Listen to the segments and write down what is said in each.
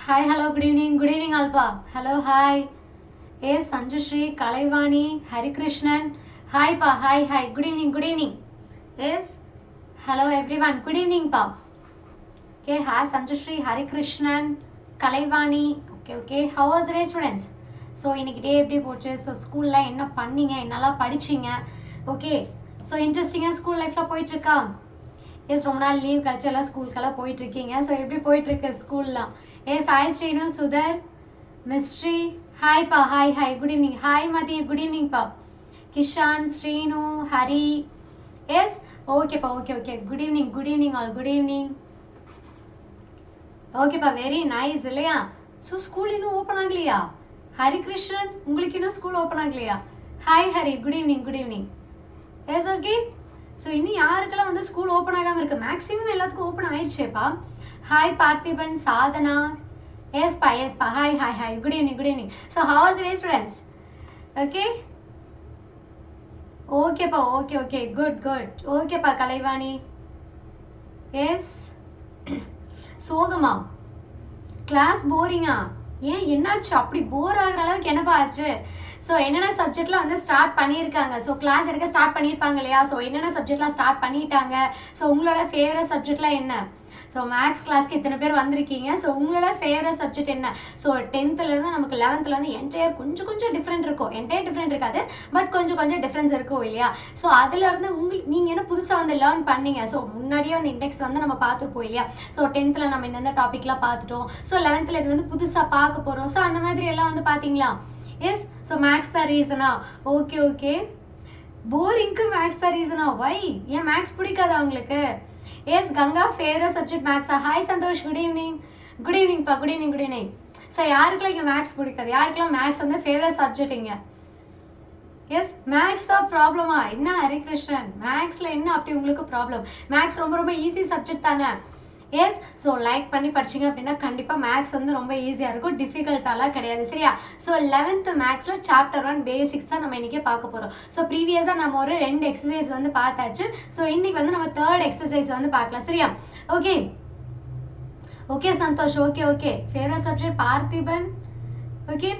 Hi, hello, good evening, Alpa. Hello, hi. Yes, Sanjushri, Kalaivani, Hari Krishnan. Hi, Pa, hi, good evening. Yes, hello, everyone, good evening, Pa. Okay, hi, Sanjushri, Hari Krishnan, Kalaivani. Okay, how was the day, students? So, இன்னைக்கு டே எப்படி போச்சு? So ஸ்கூல்ல என்ன பண்ணீங்க, என்னெல்லாம் படிச்சீங்க? Okay, so இன்ட்ரெஸ்டிங்காக school லைஃப்லாம் போயிட்டு இருக்கா? எஸ், ரொம்ப நாள் லீவ் கழிச்சு எல்லாம் ஸ்கூலுக்கெல்லாம் போயிட்டு இருக்கீங்க. ஸோ எப்படி போயிட்டு இருக்கு ஸ்கூல்லாம்? Yes, hi Srinu, Sudhar, Mistry, hi பா, hi, good evening. Hi Mathi, good evening பா. கிஷான், ஸ்ரீனு, ஹரி. எஸ், ஓகேப்பா, okay, good evening all, good evening. ஓகேப்பா, வெரி நைஸ் இல்லையா? ஸோ ஸ்கூல் இன்னும் ஓப்பன் ஆகலையா? ஹரி கிருஷ்ணன், உங்களுக்கு இன்னும் ஸ்கூல் ஓப்பன் ஆகலையா? Hi Hari, good evening. Yes, okay. So இன்னும் யாருக்கெல்லாம் வந்து ஸ்கூல் ஓப்பன் ஆகாமல் இருக்கு? மேக்ஸிமம் எல்லாத்துக்கும் ஓப்பன் ஆயிடுச்சேப்பா. ஹாய் பார்த்திபன், சாதனா. எஸ்பா, hi, good evening. So how was your day students? Okay, ஓகேப்பா, ஓகே, குட். ஓகேப்பா கலைவாணி. எஸ், சோகமா? கிளாஸ் போரிங்கா? ஏன், என்னாச்சு? அப்படி போர் ஆகுற அளவுக்கு என்னப்பா ஆச்சு? ஸோ என்னென்ன சப்ஜெக்ட்லாம் வந்து ஸ்டார்ட் பண்ணியிருக்காங்க? ஸோ கிளாஸ் எடுக்க ஸ்டார்ட் பண்ணியிருப்பாங்க இல்லையா? ஸோ என்னென்ன சப்ஜெக்ட்லாம் ஸ்டார்ட் பண்ணிட்டாங்க? ஸோ உங்களோட ஃபேவரட் சப்ஜெக்ட்லாம் என்ன? ஸோ மேக்ஸ் கிளாஸ்க்கு இத்தனை பேர் வந்திருக்கீங்க. ஸோ உங்களோட ஃபேவரட் சப்ஜெக்ட் என்ன? ஸோ 10th நமக்கு 11th என்டையர் கொஞ்சம் டிஃப்ரெண்ட் இருக்கும். என்டையர் டிஃப்ரெண்ட் இருக்காது, பட் கொஞ்சம் டிஃப்ரென்ஸ் இருக்கும் இல்லையா? ஸோ அதுலேருந்து நீங்கள் என்ன புதுசாக வந்து லேர்ன் பண்ணீங்க? ஸோ முன்னாடியே வந்து இண்டெக்ஸ் வந்து நம்ம பார்த்துருப்போம் இல்லையா? ஸோ 10th நம்ம இந்த டாபிக்லாம் பார்த்துட்டோம். ஸோ 11th இது வந்து புதுசாக பார்க்க போகிறோம். ஸோ அந்த மாதிரி எல்லாம் வந்து பார்த்தீங்களா? எஸ், ஸோ மேக்ஸ் தான் ரீசனா? ஓகே. போரிங்க்கு மேக்ஸ் தான் ரீசனா? வை? ஏன் மேக்ஸ் பிடிக்காதா உங்களுக்கு? எஸ், கங்கா, ஃபேவரட் சப்ஜெக்ட் மேக்ஸா? ஹாய் சந்தோஷ், குட் ஈவினிங்ப்பா, குட் ஈவினிங். ஸோ யாருக்கெல்லாம் இங்கே மேக்ஸ் பிடிக்காது? யாருக்கெல்லாம் மேக்ஸ் வந்து ஃபேவரட் சப்ஜெக்ட் இங்க? எஸ், மேக்ஸ் தான் ப்ராப்ளமா? என்ன ஹரிகிருஷ்ணன், மேக்ஸில் என்ன அப்படி உங்களுக்கு ப்ராப்ளம்? மேக்ஸ் ரொம்ப ஈஸி சப்ஜெக்ட் தானே? எஸ், ஸோ லைக் பண்ணி படிச்சிங்க அப்படின்னா கண்டிப்பாக மேக்ஸ் வந்து ரொம்ப ஈஸியாக இருக்கும், டிஃபிகல்ட்டாலாம் கிடையாது சரியா? ஸோ 11th மேக்ஸில் சாப்டர் 1 பேசிக்ஸ் தான் நம்ம இன்றைக்கி பார்க்க போகிறோம். ஸோ ப்ரீவியஸாக நம்ம ஒரு 2 எக்ஸசைஸ் வந்து பார்த்தாச்சு. ஸோ இன்னைக்கு வந்து நம்ம 3rd எக்ஸசைஸ் வந்து பார்க்கலாம் சரியா? Okay Santhosh, okay. Favourite subject Parthiban. Okay,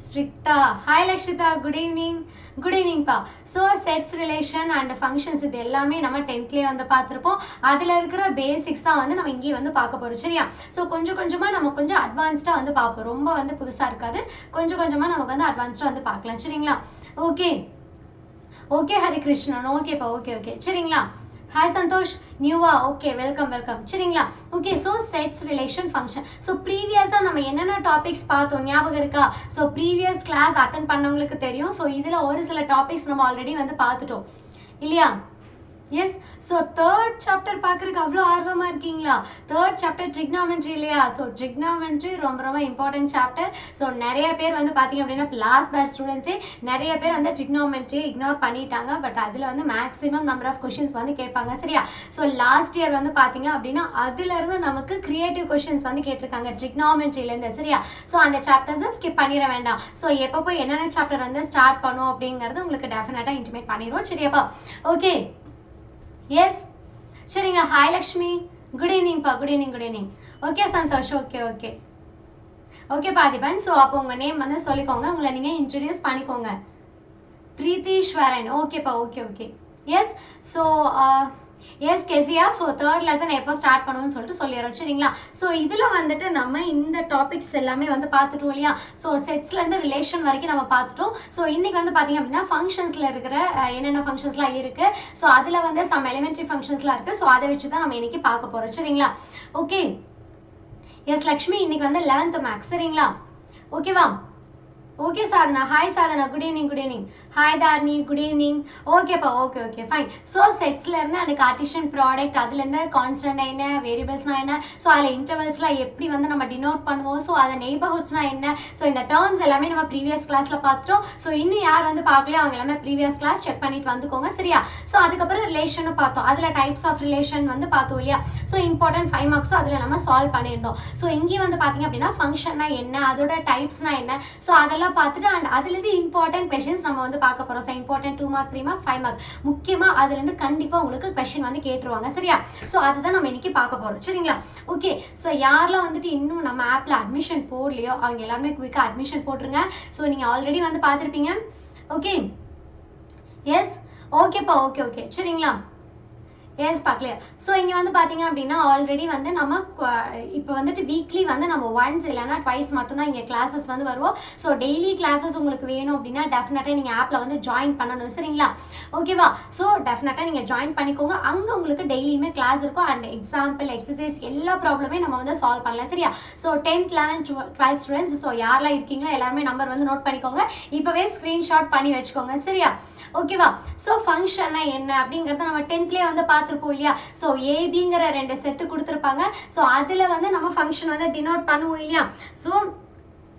ஸ்ட்ரிக்டா. ஹாய் லக்ஷிதா, குட் ஈவினிங்ப்பா. So sets, relation and functions இது எல்லாமே நம்ம 10thலேயே வந்து பார்த்துருப்போம். அதில் இருக்கிற பேசிக்ஸ் தான் வந்து நம்ம இங்கேயே வந்து பார்க்க போகிறோம் சரியா? ஸோ கொஞ்சமாக நம்ம கொஞ்சம் அட்வான்ஸ்டாக வந்து பார்ப்போம். ரொம்ப வந்து புதுசாக இருக்காது, கொஞ்சமாக நமக்கு வந்து அட்வான்ஸ்டாக வந்து பார்க்கலாம் சரிங்களா? ஓகே ஹரிகிருஷ்ணன், ஓகேப்பா, ஓகே சரிங்களா? ஹாய் சந்தோஷ், நியூவா? ஓகே, வெல்கம் சரிங்களா? Okay, so sets, relation, function. So ப்ரீவியஸாக நம்ம என்னென்ன டாபிக்ஸ் பார்த்தோம் ஞாபகம் இருக்கா? ஸோ ப்ரீவியஸ் கிளாஸ் அட்டன் பண்ணவங்களுக்கு தெரியும். ஸோ இதில் ஒரு சில டாபிக்ஸ் நம்ம ஆல்ரெடி வந்து பார்த்துட்டோம் இல்லையா? எஸ், ஸோ 3rd சாப்டர் பார்க்குறதுக்கு அவ்வளோ ஆர்வமாக இருக்கீங்களா? 3rd சாப்டர் ட்ரிக்னாமெட்ரி இல்லையா? ஸோ ட்ரிக்னாமெட்ரி ரொம்ப இம்பார்ட்டன்ட் சாப்டர். ஸோ நிறைய பேர் வந்து பார்த்தீங்க அப்படின்னா லாஸ்ட் பேட்ச் ஸ்டூடெண்ட்ஸே நிறைய பேர் வந்து ட்ரிக்னாமெட்ரி இக்னோர் பண்ணிட்டாங்க. பட் அதில் வந்து மேக்ஸிமம் நம்பர் ஆஃப் கொஷின்ஸ் வந்து கேட்பாங்க சரியா? ஸோ லாஸ்ட் இயர் வந்து பார்த்தீங்க அப்படின்னா அதுலேருந்து நமக்கு கிரியேட்டிவ் கொஷின்ஸ் வந்து கேட்டிருக்காங்க ட்ரிக்னாமெட்ரியிலேருந்து சரியா? ஸோ அந்த சாப்டர்ஸை ஸ்கிப் பண்ணிட வேண்டாம். ஸோ எப்போ போய் என்னென்ன சாப்டர் வந்து ஸ்டார்ட் பண்ணும் அப்படிங்கிறது உங்களுக்கு டெஃபினட்டாக இன்டிமேட் பண்ணிடுவோம் சரியாப்பா? ஓகே, எஸ் சரிங்க. ஹாய் லக்ஷ்மி, குட் ஈவினிங்ப்பா, good evening. Okay Santhosh, okay Parthiban. So அப்போ உங்கள் நேம் வந்து சொல்லிக்கோங்க, உங்களை நீங்கள் இன்ட்ரடியூஸ் பண்ணிக்கோங்க. பிரீத்தீஸ்வரன், ஓகேப்பா, okay. Yes, so yes Kezia. So 3rd lesson எப்போ ஸ்டார்ட் பண்ணுவோம்னு சொல்லிட்டு சொல்லிடுறோம் சரிங்களா? ஸோ இதில் வந்துட்டு நம்ம இந்த டாபிக்ஸ் எல்லாமே வந்து பார்த்துட்டோம் இல்லையா? ஸோ செட்ஸ்லேருந்து ரிலேஷன் வரைக்கும் நம்ம பார்த்துட்டோம். ஸோ இன்னைக்கு வந்து பார்த்தீங்க அப்படின்னா ஃபங்க்ஷன்ஸில் இருக்கிற என்னென்ன ஃபங்க்ஷன்ஸ்லாம் இருக்குது, ஸோ அதில் வந்து சம் எலிமெண்ட்ரி ஃபங்க்ஷன்ஸ்லாம் இருக்குது. ஸோ அதை வச்சு தான் நம்ம இன்னைக்கு பார்க்க போகிறோம் சரிங்களா? ஓகே, எஸ் லக்ஷ்மி, இன்னைக்கு வந்து 11th மேக்ஸ் சரிங்களா? ஓகேவா? Okay Sadhana, hi Sadhana, good evening. Hi Tharni, good evening. ஓகேப்பா, ஓகே ஃபைன். ஸோ செட்ஸ்லேருந்து அந்த கார்ட்டீசியன் ப்ராடக்ட், அதுலேருந்து கான்ஸ்டன்ட் என்ன, வேரியபிள்ஸ்னா என்ன, ஸோ அதில் இன்டர்வல்ஸ்லாம் எப்படி வந்து நம்ம டினோட் பண்ணுவோம், ஸோ அதை நெய்பர்ஹுட்ஸ்னா என்ன, ஸோ இந்த டேர்ம்ஸ் எல்லாமே நம்ம ப்ரீவியஸ் கிளாஸில் பார்த்துட்டோம். ஸோ இன்னும் யார் வந்து பார்க்கலையோ அவங்க எல்லாமே ப்ரீவியஸ் கிளாஸ் செக் பண்ணிட்டு வந்துக்கோங்க சரியா? ஸோ அதுக்கப்புறம் ரிலேஷனும் பார்த்தோம். அதில் டைப்ஸ் ஆஃப் ரிலேஷன் வந்து பார்த்தோம் இல்லையா? ஸோ இம்பார்ட்டன்ட் 5 மார்க்ஸும் அதில் நம்ம சால்வ் பண்ணியிருந்தோம். ஸோ இங்கேயும் வந்து பார்த்தீங்க அப்படின்னா ஃபங்க்ஷன்னா என்ன, அதோட டைப்ஸ்னா என்ன, ஸோ அதெல்லாம் பார்த்துட்டு அண்ட் அதுலேருந்து இம்பார்ட்டன்ட் கொஷின்ஸ் நம்ம வந்து பார்க்க போறோம். So important 2 mark 3 mark 5 mark முக்கியமா அதுல இருந்து கண்டிப்பா உங்களுக்கு கொஸ்டின் வந்து கேட்டுருவாங்க. சரியா? ஸோ அதுதான் நம்ம இன்னைக்கு பார்க்க போறோம். சரிங்களா? ஓகே. ஸோ யாரெல்லாம் வந்துட்டு இன்னும் நம்ம ஆப்ல அட்மிஷன் போடலையோ அவங்க எல்லாருமே குயிக்கா அட்மிஷன் போட்டுருங்க. ஸோ நீங்க ஆல்ரெடி வந்து பார்த்துருப்பீங்க. ஓகே எஸ் ஓகேப்பா ஓகே ஓகே சரிங்களா? எஸ் பார்க்கலையா? ஸோ இங்கே வந்து பார்த்தீங்க அப்படின்னா ஆல்ரெடி வந்து நம்ம இப்போ வந்துட்டு வீக்லி வந்து நம்ம ஒன்ஸ் இல்லைன்னா ட்வைஸ் மட்டும்தான் இங்கே கிளாஸஸ் வந்து வருவோம். ஸோ டெய்லி கிளாஸஸ் உங்களுக்கு வேணும் அப்படின்னா டெஃபினட்டாக நீங்கள் ஆப்பில் வந்து ஜாயின் பண்ணணும். சரிங்களா? ஓகேவா? ஸோ டெஃபினட்டாக நீங்கள் ஜாயின் பண்ணிக்கோங்க. அங்கே உங்களுக்கு டெய்லியுமே கிளாஸ் இருக்கும் அண்ட் எக்ஸாம்பிள் எக்ஸசைஸ் எல்லா ப்ராப்ளமே நம்ம வந்து சால்வ் பண்ணலாம். சரியா? So 10th 11th 12th students so யாரெல்லாம் இருக்கீங்களோ எல்லாருமே நம்பர் வந்து நோட் பண்ணிக்கோங்க. இப்போவே ஸ்க்ரீன்ஷாட் பண்ணி வச்சுக்கோங்க. சரியா? ஓகேவா? ஸோ ஃபங்க்ஷன்னா என்ன அப்படிங்கிறத நம்ம 10th வந்து பார்த்துருப்போம் இல்லையா? ஸோ ஏபிங்கிற 2 செட்டு கொடுத்துருப்பாங்க. ஸோ அதில் வந்து நம்ம ஃபங்க்ஷன் வந்து டினோட் பண்ணுவோம் இல்லையா? ஸோ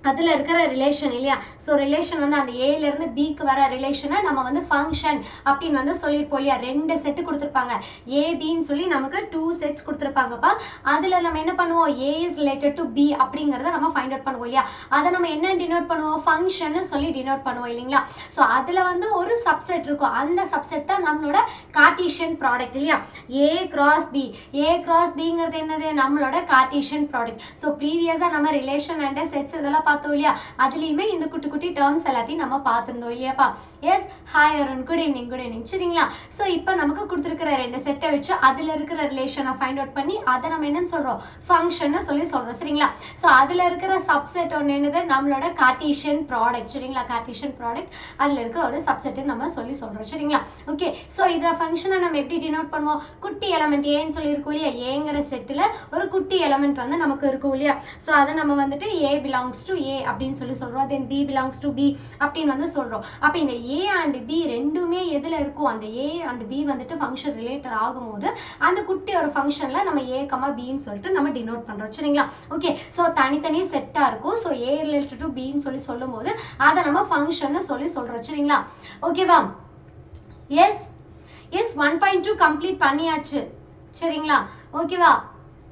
அதில் இருக்கிற ரிலேஷன் இல்லையா? ஸோ ரிலேஷன் வந்து அந்த ஏலேருந்து பிக்கு வர ரிலேஷனை நம்ம வந்து ஃபங்க்ஷன் அப்படின்னு வந்து சொல்லியிருப்போம் இல்லையா? 2 செட்டு கொடுத்துருப்பாங்க. ஏபின்னு சொல்லி நமக்கு 2 செட்ஸ் கொடுத்துருப்பாங்கப்பா. அதில் நம்ம என்ன பண்ணுவோம்? ஏ இஸ் ரிலேட்டட் டு பி அப்படிங்கிறத நம்ம ஃபைண்ட் அவுட் பண்ணுவோம் இல்லையா? அதை நம்ம என்ன டினோட் பண்ணுவோம்? ஃபங்க்ஷன் சொல்லி டினோட் பண்ணுவோம் இல்லைங்களா? ஸோ அதில் வந்து ஒரு சப்செட் இருக்கும். அந்த சப்செட் தான் நம்மளோட கார்ட்டீசியன் ப்ராடக்ட் இல்லையா? A cross B. A cross பிங்கிறது என்னது? நம்மளோட கார்ட்டீசியன் ப்ராடக்ட். ஸோ ப்ரீவியஸாக நம்ம ரிலேஷன் அண்ட் செட்ஸ் இதெல்லாம் பார்த்தோம் இல்லையா? அதுலயுமே இந்த குட்டி குட்டி டேர்ம்ஸ் எல்லாத்தையும் நம்ம பார்த்திருந்தோம் இல்லையாப்பா? Yes hi Arun good evening good evening சரிங்களா? ஸோ இப்போ நமக்கு கொடுத்துருக்கிற 2 செட்டை வச்சு அதில் இருக்கிற ரிலேஷனை ஃபைண்ட் அவுட் பண்ணி அதை நம்ம என்னன்னு சொல்றோம்? ஃபங்க்ஷன் சொல்லி சொல்றோம். சரிங்களா? ஸோ அதில் இருக்கிற சப்செட் ஒன்று என்னது? நம்மளோட கார்ட்டீசியன் ப்ராடக்ட். சரிங்களா? கார்ட்டீசியன் ப்ராடக்ட் அதில் இருக்கிற ஒரு சப்செட் நம்ம சொல்லி சொல்றோம். சரிங்களா? ஓகே. ஸோ இதில் ஃபங்க்ஷனை நம்ம எப்படி டினோட் பண்ணுவோம்? குட்டி எலமெண்ட் ஏன்னு சொல்லி இருக்கும் இல்லையா? ஏங்கிற செட்டில் ஒரு குட்டி எலமெண்ட் வந்து நமக்கு இருக்கும் இல்லையா? ஸோ அதை நம்ம வந்துட்டு ஏ பிலாங்ஸ் டு ஏ அப்படின்னு சொல்லி சொல்றோம். தென் பி பிலாங்ஸ் டு பி அப்படின்னு வந்து சொல்றோம். அப்ப இந்த ஏ அண்ட் பி ரெண்டுமே எதுல இருக்கும்? அந்த ஏ அண்ட் பி வந்துட்டு ஃபங்க்ஷன் ரிலேட்டட் ஆகும்போது அந்த குட்டி ஒரு ஃபங்க்ஷன்ல நம்ம ஏ கமா பின்னு சொல்லிட்டு நம்ம டினோட் பண்றோம். சரிங்களா? ஓகே. ஸோ தனித்தனி செட்டா இருக்கும். ஸோ ஏ ரிலேட்டட் டு பின்னு சொல்லி சொல்லும் போது அதை நம்ம ஃபங்க்ஷன் சொல்லி சொல்றோம். சரிங்களா? ஓகேவா? எஸ் எஸ் 1.2 கம்ப்ளீட் பண்ணியாச்சு. சரிங்களா? ஓகேவா?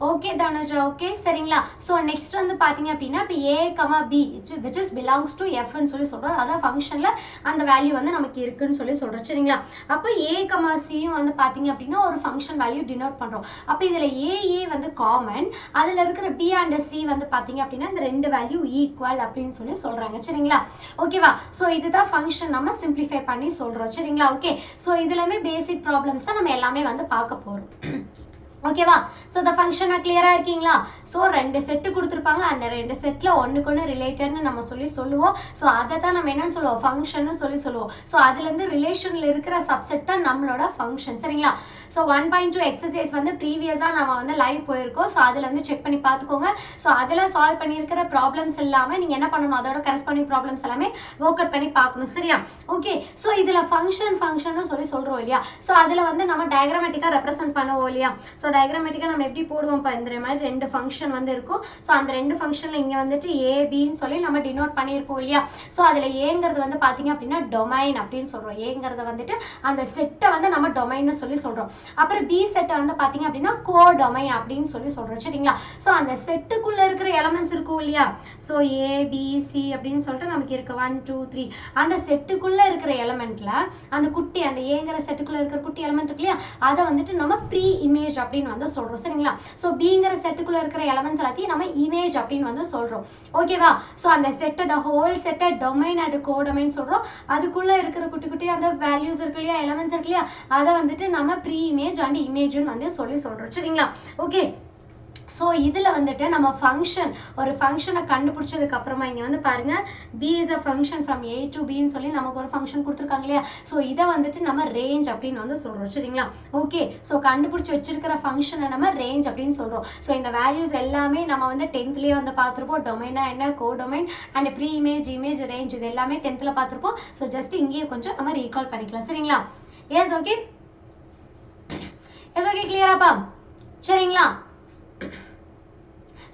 ஓகே தனுஜா ஓகே சரிங்களா? ஸோ நெக்ஸ்ட் வந்து பார்த்தீங்க அப்படின்னா இப்போ A comma B which is belongs to எஃப்னு சொல்லி சொல்கிறோம். அதான் ஃபங்க்ஷனில் அந்த வேல்யூ வந்து நமக்கு இருக்குன்னு சொல்லி சொல்கிறோம். சரிங்களா? அப்போ ஏ கமா சியும் வந்து பார்த்தீங்க அப்படின்னா ஒரு ஃபங்க்ஷன் வேல்யூ டினோட் பண்ணுறோம். அப்போ இதில் ஏ வந்து காமன், அதில் இருக்கிற பி அண்ட் சி வந்து பார்த்தீங்க அப்படின்னா இந்த 2 வேல்யூ ஈக்குவல் அப்படின்னு சொல்லி சொல்கிறாங்க. சரிங்களா? ஓகேவா? ஸோ இதுதான் ஃபங்க்ஷன் நம்ம சிம்பிளிஃபை பண்ணி சொல்கிறோம். சரிங்களா? ஓகே. ஸோ இதுலேருந்து பேசிக் ப்ராப்ளம்ஸ் தான் நம்ம எல்லாமே வந்து பார்க்க போகிறோம். ஓகேவா? ஸோ இந்த ஃபங்க்ஷனை கிளியராக இருக்கீங்களா? ஸோ 2 செட்டு கொடுத்துருப்பாங்க. அந்த 2 செட்டில் ஒன்றுக்கு ஒன்று ரிலேட்டட்னு நம்ம சொல்லுவோம். ஸோ அதை தான் நம்ம என்னன்னு சொல்லுவோம்? ஃபங்க்ஷன்னு சொல்லுவோம். ஸோ அதுலேருந்து ரிலேஷனில் இருக்கிற சப்செட் தான் நம்மளோட ஃபங்க்ஷன். சரிங்களா? ஸோ 1.2 எக்ஸசைஸ் வந்து ப்ரீவியஸாக நம்ம வந்து லைவ் போயிருக்கோம். ஸோ அதில் வந்து செக் பண்ணி பார்த்துக்கோங்க. ஸோ அதில் சால்வ் பண்ணியிருக்கிற ப்ராப்ளம்ஸ் எல்லாமே நீங்கள் என்ன பண்ணணும்? அதோட கரஸ்பாண்டிங் ப்ராப்ளம்ஸ் எல்லாமே ஒர்க் அவுட் பண்ணி பார்க்கணும். சரியா? ஓகே. ஸோ இதில் ஃபங்க்ஷன் சொல்லி சொல்கிறோம் இல்லையா? ஸோ அதில் வந்து நம்ம டயக்ராமேட்டிக்காக ரெப்ரசென்ட் பண்ணுவோம் இல்லையா? ஸோ டயக்ராமேட்டிக்காக நம்ம எப்படி போடுவோம்? இந்த மாதிரி 2 ஃபங்க்ஷன் வந்து இருக்கும். ஸோ அந்த 2 ஃபங்க்ஷனில் இங்கே வந்துட்டு ஏபின்னு சொல்லி நம்ம டினோட் பண்ணியிருப்போம் இல்லையா? ஸோ அதில் ஏங்கிறது வந்து பார்த்தீங்க அப்படின்னா டொமைன் அப்படின்னு சொல்கிறோம். ஏங்கிறத வந்துட்டு அந்த செட்டை வந்து நம்ம டொமைன்னு சொல்லி சொல்கிறோம். அப்புறம் பி செட்டை வந்து பார்த்தீங்க அப்படின்னா கோ டொமைன் அப்படின்னு சொல்லி சொல்கிறோம். சரிங்களா? ஸோ அந்த செட்டுக்குள்ளே இருக்கிற எலமெண்ட்ஸ் இருக்கும் இல்லையா? ஸோ ஏ பி சி அப்படின்னு சொல்லிட்டு நமக்கு இருக்கு 1 2 3. அந்த செட்டுக்குள்ளே இருக்கிற எலமெண்ட்ல அந்த குட்டி அந்த ஏங்கிற செட்டுக்குள்ளே இருக்கிற குட்டி எலமெண்ட் இருக்கு இல்லையா? அதை வந்துட்டு நம்ம ப்ரீ இமேஜ் அப்படின்னு வந்து சொல்றோம். சரிங்களா? சோ பிங்கிற செட்டுக்குள்ள இருக்கிற எலிமெண்ட்ஸ் எல்லாத்தையும் நம்ம இமேஜ் அப்படின்னு வந்து சொல்றோம். ஓகேவா? சோ அந்த set the whole set domain and codomain சொல்றோம். அதுக்குள்ள இருக்கிற குட்டி குட்டி அந்த வேல்யூஸ் இருக்கு இல்லையா? எலிமெண்ட்ஸ் இருக்கு இல்லையா? அதை வந்துட்டு நம்ம ப்ரீ இமேஜ் அண்ட் இமேஜ்னு வந்து சொல்றோம். சரிங்களா? ஓகே. ஸோ இதில் வந்துட்டு நம்ம ஃபங்க்ஷன் ஒரு ஃபங்க்ஷனை கண்டுபிடிச்சதுக்கு அப்புறமா இங்கே வந்து பாருங்க B is a function from A to பின்னு சொல்லி நமக்கு ஒரு ஃபங்க்ஷன் கொடுத்துருக்காங்க இல்லையா? ஸோ இதை வந்துட்டு நம்ம ரேஞ்ச் அப்படின்னு வந்து சொல்கிறோம். சரிங்களா? ஓகே. ஸோ கண்டுபிடிச்சி வச்சிருக்கிற ஃபங்க்ஷனை நம்ம ரேஞ்ச் அப்படின்னு சொல்கிறோம். ஸோ இந்த வேல்யூஸ் எல்லாமே நம்ம வந்து 10th வந்து பார்த்துருப்போம். டொமைனா என்ன, codomain and pre image image range இது எல்லாமே 10th பார்த்துருப்போம். ஸோ ஜஸ்ட் இங்கேயே கொஞ்சம் நம்ம ரீகால் பண்ணிக்கலாம். சரிங்களா? Yes okay. எஸ் ஓகே கிளியராப்பா? சரிங்களா?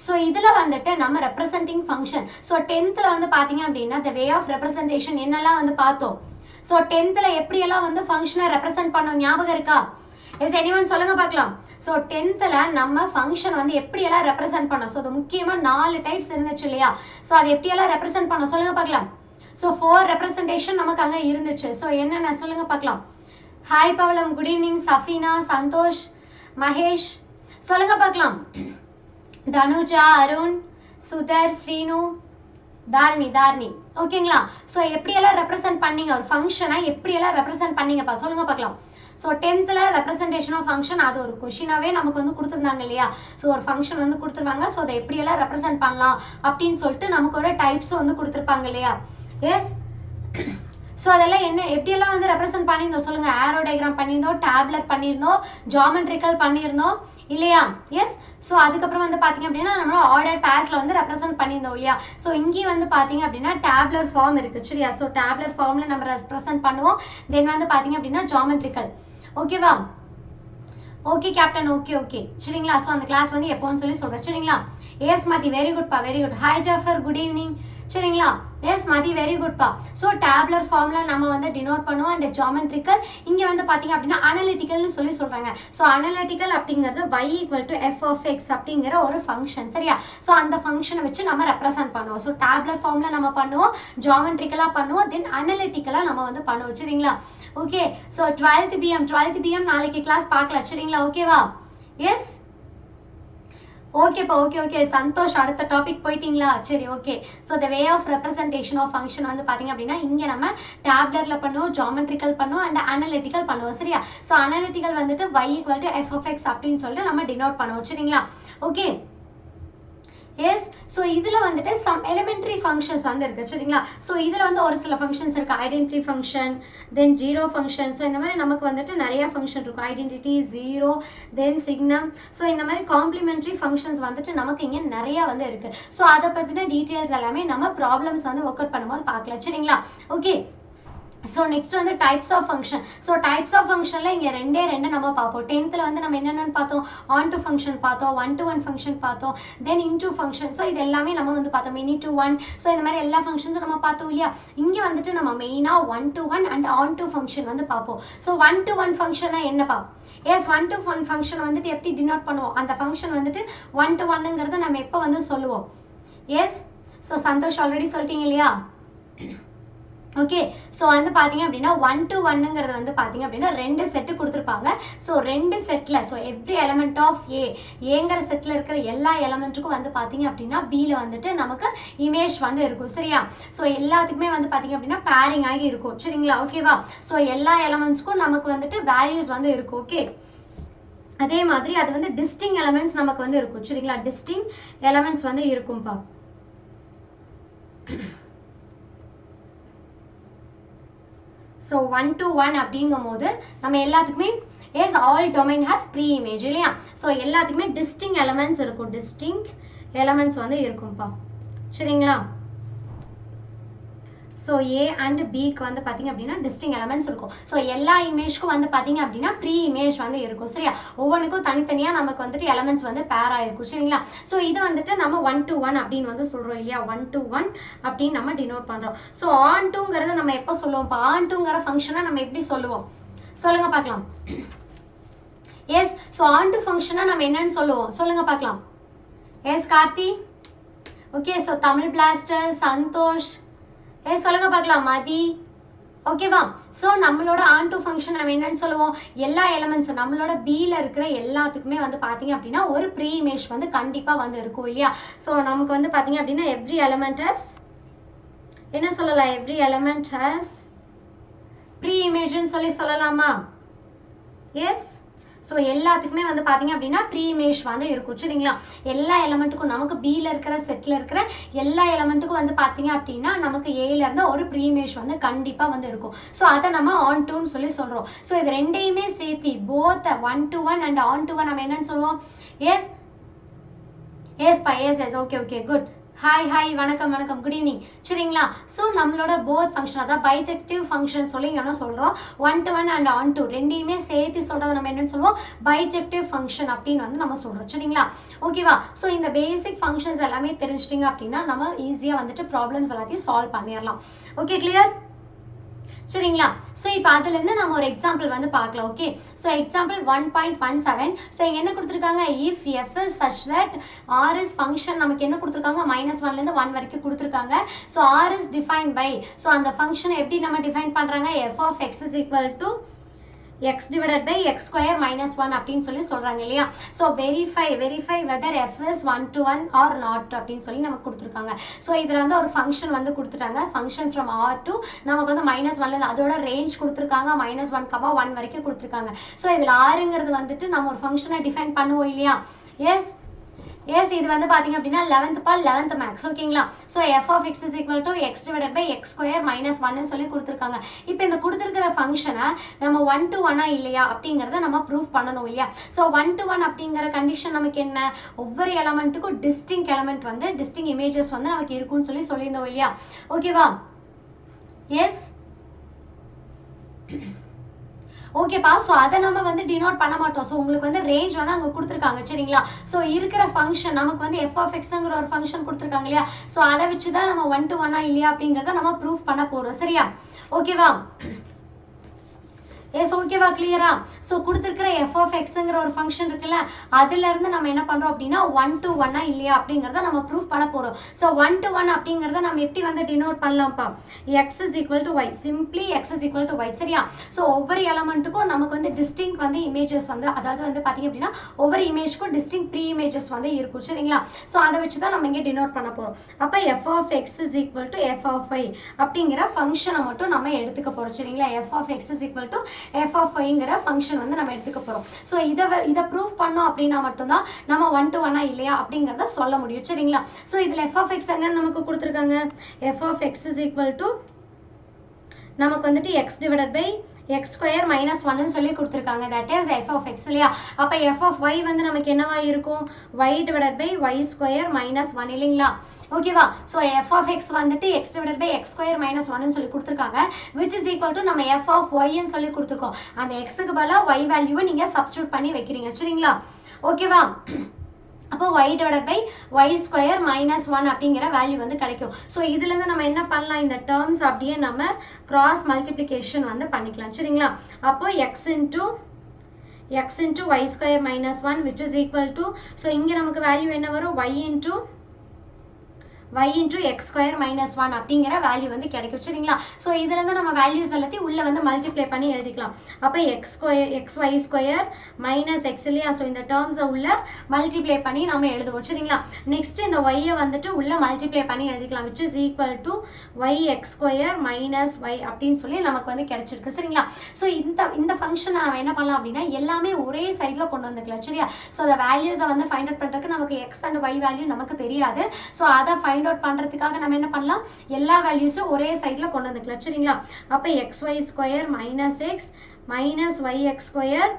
ஸோ இதில் வந்துட்டு நம்ம ரெப்ரசென்டிங் ஃபங்க்ஷன். ஸோ 10th வந்து பார்த்தீங்க அப்படின்னா the way of representation என்னெல்லாம் வந்து பார்த்தோம். ஸோ 10th எப்படியெல்லாம் வந்து ஃபங்க்ஷனை ரெப்ரசென்ட் பண்ணோம் ஞாபகம் இருக்கா? எஸ் எனிவன் சொல்லுங்க பார்க்கலாம். ஸோ 10th நம்ம ஃபங்க்ஷன் வந்து எப்படியெல்லாம் ரெப்ரசென்ட் பண்ணோம். ஸோ அது முக்கியமாக 4 டைப்ஸ் இருந்துச்சு இல்லையா? ஸோ அது எப்படியெல்லாம் ரெப்ரசென்ட் பண்ணோம் சொல்லுங்க பார்க்கலாம். ஸோ 4 ரெப்ரசன்டேஷன் நமக்கு அங்கே இருந்துச்சு. ஸோ என்னென்ன சொல்லுங்க பார்க்கலாம். ஹாய் பவளம், குட் ஈவினிங். சஃபீனா, சந்தோஷ், மகேஷ் சொல்லுங்க பார்க்கலாம். தனுஜா, அருண், சுதர், ஸ்ரீனு, தாரணி ஓகேங்களா. ஸோ எப்படியெல்லாம் ரெப்ரசென்ட் பண்ணீங்க ஒரு ஃபங்க்ஷனை, எப்படியெல்லாம் ரெப்ரசென்ட் பண்ணீங்கப்பா சொல்லுங்க பார்க்கலாம். So 10th representation of function அது ஒரு கொஷினாவே நமக்கு வந்து கொடுத்துருந்தாங்க இல்லையா. ஸோ ஒரு ஃபங்க்ஷன் வந்து கொடுத்துருவாங்க. ஸோ அதை எப்படியெல்லாம் ரெப்ரசென்ட் பண்ணலாம் அப்படின்னு சொல்லிட்டு நமக்கு ஒரு டைப்ஸ் வந்து கொடுத்துருப்பாங்க இல்லையா. எஸ், ஸோ அதெல்லாம் என்ன எப்படியெல்லாம் வந்து ரெப்ரசென்ட் பண்ணியிருந்தோம் சொல்லுங்க. ஆரோ டயக்ராம் பண்ணியிருந்தோம், டேப்லெட் பண்ணியிருந்தோம், ஜாமெட்ரிக்கல் பண்ணியிருந்தோம் இல்லையா. எஸ், ஸோ அதுக்கப்புறம் வந்து பார்த்தீங்க அப்படின்னா நம்ம ஆர்டர் பேஸ்ல வந்து ரெப்ரசென்ட் பண்ணியிருந்தோம் இல்லையா. ஸோ இங்கேயும் வந்து பார்த்தீங்க அப்படின்னா டேப்லர் ஃபார்ம் இருக்கு சரியா. ஸோ டேப்லர் ஃபார்ம்ல நம்ம ரெப்ரசென்ட் பண்ணுவோம். தென் வந்து பார்த்தீங்க அப்படின்னா ஜாமெட்ரிக்கல். ஓகேவா. ஓகே கேப்டன், ஓகே சரிங்களா. ஸோ அந்த கிளாஸ் வந்து எப்போன்னு சொல்லி சொல்றேன் சரிங்களா. எஸ் மதி, வெரி குட் பா, very good. Hi Jafar, good evening சரிங்களா. எஸ் மதி, வெரி குட் பா. ஸோ டேப்லர் ஃபார்ம்ல நம்ம வந்து டினோட் பண்ணுவோம். அண்ட் ஜாமெட்ரிக்கல் இங்க வந்து பாத்தீங்க அப்படின்னா அனலிட்டிக்கல்னு சொல்லி சொல்றாங்க. ஸோ அனலிட்டிக்கல் அப்படிங்கிறது y = f of x அப்படிங்கிற ஒரு ஃபங்க்ஷன் சரியா. ஸோ அந்த ஃபங்க்ஷனை வச்சு நம்ம ரெப்ரசென்ட் பண்ணுவோம். ஸோ டேப்லர் ஃபார்ம்ல நம்ம பண்ணுவோம், ஜாமெட்ரிக்கலா பண்ணுவோம், தென் அனலிட்டிக்கலா நம்ம வந்து பண்ணுவோம் சரிங்களா. ஓகே, ஸோ 12th PM நாளைக்கு கிளாஸ் பார்க்கலாம் சரிங்களா. ஓகேவா. எஸ், ஓகேப்பா, ஓகே சந்தோஷ், அடுத்த டாபிக் போயிட்டீங்களா. சரி, okay. So the way of representation of function வந்து பார்த்தீங்க அப்படின்னா இங்கே நம்ம டேப்லர்ல பண்ணுவோம், ஜாமெட்ரிக்கல் பண்ணுவோம், அண்ட் அனலிட்டிக்கல் பண்ணுவோம் சரியா. ஸோ அனலிட்டிக்கல் வந்துட்டு y = f of x அப்படின்னு சொல்லிட்டு நம்ம டினோட் பண்ணுவோம் சரிங்களா. ஓகே. எஸ், ஸோ இதில் வந்துட்டு சம் எலிமெண்ட்ரி ஃபங்க்ஷன்ஸ் வந்து இருக்கு சரிங்களா. ஸோ இதில் வந்து ஒரு சில ஃபங்க்ஷன்ஸ் இருக்கு. Identity function, than zero function. So இந்த மாதிரி நமக்கு வந்துட்டு நிறைய ஃபங்க்ஷன் இருக்கும். ஐடென்டிட்டி, ஜீரோ, தென் சிக்னம். ஸோ இந்த மாதிரி காம்ப்ளிமெண்ட்ரி ஃபங்க்ஷன்ஸ் வந்துட்டு நமக்கு இங்கே நிறைய வந்து இருக்கு. ஸோ அதை பற்றின டீட்டெயில்ஸ் எல்லாமே நம்ம ப்ராப்ளம்ஸ் வந்து ஒர்க் அவுட் பண்ணும்போது பார்க்கலாம் சரிங்களா. ஓகே. ஸோ நெக்ஸ்ட் வந்து types of function. So types of ஃபங்க்ஷனில் இங்கே ரெண்டே நம்ம பார்ப்போம். 10th வந்து நம்ம என்னென்னு பார்த்தோம், ஆன் டு ஃபங்க்ஷன் பார்த்தோம், 1-to-1 ஃபங்க்ஷன் பார்த்தோம், தென் இன்டூ ஃபங்க்ஷன். ஸோ இது எல்லாமே நம்ம வந்து பார்த்தோம், மினி டு ஒன். ஸோ இந்த மாதிரி எல்லா ஃபங்க்ஷன்ஸும் நம்ம பார்த்தோம் இல்லையா. இங்கே வந்துட்டு நம்ம மெயினாக 1-to-1 and on to function வந்து பார்ப்போம். ஸோ 1-to-1 ஃபங்க்ஷனா என்னப்பா. எஸ், 1-to-1 ஃபங்க்ஷன் வந்துட்டு எப்படி டினோட் பண்ணுவோம், அந்த ஃபங்க்ஷன் வந்துட்டு 1-to-1ங்கிறத நம்ம எப்போ வந்து சொல்லுவோம். எஸ், ஸோ சந்தோஷ் ஆல்ரெடி சொல்லிட்டீங்க இல்லையா. ஓகே, ஸோ வந்து பார்த்தீங்க அப்படின்னா 1-to-1ங்கிறது வந்து பார்த்தீங்க அப்படின்னா 2 செட்டு கொடுத்துருப்பாங்க. ஸோ 2 செட்டில், ஸோ எவ்ரி எலமெண்ட் ஆஃப் ஏங்கிற செட்டில் இருக்கிற எல்லா எலமெண்ட்டுக்கும் வந்து பார்த்தீங்க அப்படின்னா பியில் வந்துட்டு நமக்கு இமேஜ் வந்து இருக்கும் சரியா. ஸோ எல்லாத்துக்குமே வந்து பார்த்தீங்க அப்படின்னா பேரிங் ஆகி இருக்கும் சரிங்களா. ஓகேவா. ஸோ எல்லா எலமெண்ட்ஸ்க்கும் நமக்கு வந்துட்டு வேல்யூஸ் வந்து இருக்கும். ஓகே, அதே மாதிரி அது வந்து டிஸ்டிங் எலமெண்ட்ஸ் நமக்கு வந்து இருக்கும் சரிங்களா. டிஸ்டிங் எலமெண்ட்ஸ் வந்து இருக்கும்பா. ஸோ 1-to-1 அப்படிங்கும் போது நம்ம எல்லாத்துக்குமே yes all domain has pre image இல்லையா. ஸோ எல்லாத்துக்குமே டிஸ்டிங் எலமெண்ட்ஸ் இருக்கும், டிஸ்டிங் எலமெண்ட்ஸ் வந்து இருக்கும்பா சரிங்களா. ஸோ ஏ அண்ட் பிக்கு வந்து பார்த்தீங்க அப்படின்னா டிஸ்டிங் எலமெண்ட்ஸ் இருக்கும். ஸோ எல்லா இமேஜ்க்கும் வந்து பார்த்தீங்க அப்படின்னா ப்ரீ இமேஜ் வந்து இருக்கும் சரியா. ஒவ்வொன்றுக்கும் தனித்தனியாக நமக்கு வந்துட்டு எலமெண்ட்ஸ் வந்து பேர் ஆயிருக்கும் சரிங்களா. ஸோ இது வந்துட்டு நம்ம 1-to-1 அப்படின்னு வந்து சொல்கிறோம் இல்லையா. 1-to-1 அப்படின்னு நம்ம டினோட் பண்ணுறோம். ஸோ ஆன் டூங்கிறத நம்ம எப்போ சொல்லுவோம், ஆன் டூங்கிற ஃபங்க்ஷனை நம்ம எப்படி சொல்லுவோம் சொல்லுங்க பார்க்கலாம். எஸ், ஸோ ஆன் டு ஃபங்க்ஷனை நம்ம என்னன்னு சொல்லுவோம் சொல்லுங்க பார்க்கலாம். Yes Karthi, okay. So Tamil பிளாஸ்டர், சந்தோஷ், எஸ் சொல்லுங்க பார்க்கலாம். மதி, ஓகேவா. ஸோ நம்மளோட ஆன் டு ஃபங்க்ஷன் நம்ம என்னன்னு சொல்லுவோம், எல்லா எலமெண்ட்ஸ் நம்மளோட பியில் இருக்கிற எல்லாத்துக்குமே வந்து பார்த்தீங்க அப்படின்னா ஒரு ப்ரீ இமேஜ் வந்து கண்டிப்பாக வந்து இருக்கும் இல்லையா. ஸோ நமக்கு வந்து பார்த்தீங்க அப்படின்னா எவ்ரி எலமெண்ட் ஹஸ் என்ன சொல்லலாம், எவ்ரி எலமெண்ட் ஹஸ் ப்ரீ இமேஜ்னு சொல்லலாமா. எஸ், ஸோ எல்லாத்துக்குமே வந்து பார்த்தீங்க அப்படின்னா ப்ரீ இமேஜ் வந்து இருக்கும் சரிங்களா. எல்லா எலமெண்ட்டுக்கும் நமக்கு பியில் இருக்கிற செட்டில் இருக்கிற எல்லா எலமெண்ட்டுக்கும் வந்து பார்த்தீங்க அப்படின்னா நமக்கு ஏல இருந்து ஒரு ப்ரீ இமேஜ் வந்து கண்டிப்பாக வந்து இருக்கும். ஸோ அதை நம்ம ஆன் டூன்னு சொல்லி சொல்கிறோம். ஸோ இது ரெண்டையுமே சேர்த்து போத் 1-to-1 அண்ட் ஆன்-to-1 நம்ம என்னன்னு சொல்லுவோம். எஸ் எஸ் பா, எஸ் ஓகே குட். ஹாய் வணக்கம், குட் ஈவினிங் சரிங்களா. ஸோ நம்மளோட போத் ஃபங்க்ஷன் அதான் பைஜெக்டிவ் ஃபங்க்ஷன் சொல்லி என்ன சொல்கிறோம், 1-to-1 அண்ட் ஆன்-to ரெண்டையுமே சேர்த்து சொல்கிறத நம்ம என்னன்னு சொல்லுவோம், பைஜெக்டிவ் ஃபங்க்ஷன் அப்படின்னு வந்து நம்ம சொல்கிறோம் சரிங்களா. ஓகேவா. ஸோ இந்த பேசிக் ஃபங்க்ஷன்ஸ் எல்லாமே தெரிஞ்சிட்டிங்க அப்படின்னா நம்ம ஈஸியாக வந்துட்டு ப்ராப்ளம்ஸ் எல்லாத்தையும் சால்வ் பண்ணிடலாம். Okay, clear. சரிங்களா? ஸோ இப்போ அதுலேருந்து நம்ம ஒரு எக்ஸாம்பிள் வந்து பார்க்கலாம். Okay, so example 1.17. ஸோ இங்கே என்ன கொடுத்துருக்காங்க, if f is such that R is function நமக்கு என்ன கொடுத்துருக்காங்க, -1லேருந்து 1 வரைக்கும் கொடுத்துருக்காங்க. So R is define by, so அந்த ஃபங்க்ஷனை எப்படி நம்ம டிஃபைன் பண்ணுறாங்க, f of x is equal to x divided by x square minus 1 அப்படின்னு சொல்லி சொல்றாங்க இல்லையா? So verify whether f is 1 to 1 or not அப்படின்னு சொல்லி நமக்கு கொடுத்துருக்காங்க. ஸோ இதில் வந்து ஒரு ஃபங்க்ஷன் வந்து கொடுத்துட்டாங்க, ஃபங்க்ஷன் ஃப்ரம் r to நமக்கு வந்து -1ல அதோட ரேஞ்ச் கொடுத்துருக்காங்க, -1, 1 வரைக்கும் கொடுத்துருக்காங்க. ஸோ இதில் ஆறுங்கிறது வந்துட்டு நம்ம ஒரு ஃபங்க்ஷனை டிஃபைன் பண்ணுவோம் இல்லையா? எஸ் இது வந்து பாத்தீங்க அப்படின்னா 11th மேக்ஸ். ஓகேங்களா? So f of x is equal to x divided by x square -1 சொல்லி கொடுத்துருக்காங்க. இப்போ இந்த கொடுத்துருக்கிற ஃபங்க்ஷனை நம்ம 1 to 1 இல்லையா அப்படிங்கிறத நம்ம ப்ரூஃப் பண்ணணும் இல்லையா? ஸோ 1 to 1 அப்படிங்கிற கண்டிஷன் நமக்கு என்ன, ஒவ்வொரு எலமெண்ட்டுக்கும் டிஸ்டிங் எலமெண்ட் வந்து டிஸ்டிங் இமேஜஸ் வந்து நமக்கு இருக்குன்னு சொல்லி சொல்லியிருந்தோம் இல்லையா? ஓகேவா? எஸ் ஓகேப்பா. ஸோ அதை நம்ம வந்து டினோட் பண்ண மாட்டோம். ஸோ உங்களுக்கு வந்து ரேஞ்ச் வந்து அங்கே கொடுத்துருக்காங்க. சரிங்களா? ஸோ இருக்கிற ஃபங்க்ஷன் நமக்கு வந்து எஃப் ஆஃப் எக்ஸ்ங்கிற ஒரு ஃபங்க்ஷன் கொடுத்துருக்காங்க இல்லையா? ஸோ அதை வச்சு தான் நம்ம 1 to 1 இல்லையா அப்படிங்கிறத நம்ம ப்ரூஃப் பண்ண போறோம். சரியா? ஓகேவா? எஸ் ஓகேவா, கிளியரா? ஸோ கொடுத்துருக்கிற எஃப் ஆஃப் எக்ஸ்ங்கிற ஒரு ஃபங்க்ஷன் இருக்குல்ல, அதுல இருந்து நம்ம என்ன பண்றோம் அப்படின்னா 1 to 1 இல்லையா அப்படிங்கிறத நம்ம ப்ரூஃப் பண்ண போறோம். ஸோ 1 to 1 அப்படிங்கிறத நம்ம எப்படி வந்து டினோட் பண்ணலாம்ப்பா, x is equal to y, simply x is equal to y. சரியா? ஸோ ஒவ்வொரு எலமெண்ட்டுக்கும் நமக்கு வந்து டிஸ்டிங் வந்து இமேஜஸ் வந்து, அதாவது வந்து பாத்தீங்க அப்படின்னா ஒவ்வொரு இமேஜ்க்கும் டிஸ்டிங் ப்ரீ இமேஜஸ் வந்து இருக்கும். சரிங்களா? ஸோ அதை வச்சு தான் நம்ம இங்கே டினோட் பண்ண போறோம். அப்போ f of x is equal to f of y அப்படிங்கிற ஃபங்க்ஷனை மட்டும் நம்ம எடுத்துக்க போறோம். சரிங்களா? F of x is equal to f of yங்கிற ஃபங்க்ஷன் வந்து நம்ம எடுத்துக்க போறோம். சோ இத ப்ரூஃப் பண்ணோம் அப்படினா மட்டும் தான் நம்ம 1 to 1 இல்லையா அப்படிங்கறத சொல்ல முடியும். சரிங்களா? சோ இதுல f of x என்ன நமக்கு கொடுத்திருக்காங்க, f of x is equal to நமக்கு வந்துட்டு x divided by x square minus 1 ன்னு சொல்லி கொடுத்திருக்காங்க. that is f of x இல்லையா? அப்ப f of y வந்து நமக்கு என்னவா இருக்கும், y divided by y square minus 1 இல்லைங்களா? ஓகேவா? சோ f of x வந்துட்டு x divided by x square minus 1 ன்னு சொல்லி கொடுத்திருக்காங்க, which is equal to நம்ம f of y ன்னு சொல்லி கொடுத்திருக்கோம். அந்த x க்கு பதிலா y வேல்யூவை நீங்க சப்ஸ்டிட்யூட் பண்ணி வைக்கிறீங்க. சரிங்களா? ஓகேவா? அப்போ y divided by y square minus 1 அப்படிங்கிற வேல்யூ வந்து கிடைக்கும். ஸோ இதுல இருந்து நம்ம என்ன பண்ணலாம், இந்த டேர்ம்ஸ் அப்படியே நம்ம கிராஸ் மல்டிப்ளிகேஷன் வந்து பண்ணிக்கலாம். சரிங்களா? அப்போ x into y square minus 1 which is equal to, so இங்க நமக்கு வேல்யூ என்ன வரும், y into x square minus 1 அப்படிங்கிற வேல்யூ வந்து கிடைக்கும். சரிங்களா? ஸோ இதுல இருந்து நம்ம வேல்யூஸ் எல்லாத்தையும் உள்ள வந்து மல்டிப்ளை பண்ணி எழுதிக்கலாம். அப்போ xy square minus x இல்லையா? ஸோ இந்த டேர்ம்ஸை உள்ள மல்டிப்ளை பண்ணி நம்ம எழுதுவோம். சரிங்களா? நெக்ஸ்ட் இந்த y வந்துட்டு உள்ள மல்டிப்ளை பண்ணி எழுதிக்கலாம், which is equal to yx square minus y அப்படின்னு சொல்லி நமக்கு வந்து கிடைச்சிருக்கு. சரிங்களா? ஸோ இந்த ஃபங்க்ஷன் நம்ம என்ன பண்ணலாம் அப்படின்னா எல்லாமே ஒரே சைட்ல கொண்டு வந்துக்கலாம். சரியா? ஸோ அந்த வேல்யூஸை வந்து ஃபைண்ட் அவுட் பண்றதுக்கு நமக்கு x and y வேல்யூ நமக்கு தெரியாது. ஸோ அதை ஃபைண்ட் அவுட் பண்றதுக்காக நம்ம என்ன பண்ணலாம், எல்லா வேல்யூஸும் ஒரே சைட்ல கொண்டு வந்துக்கலாம். சரிங்களா? அப்ப xy square minus x minus yx square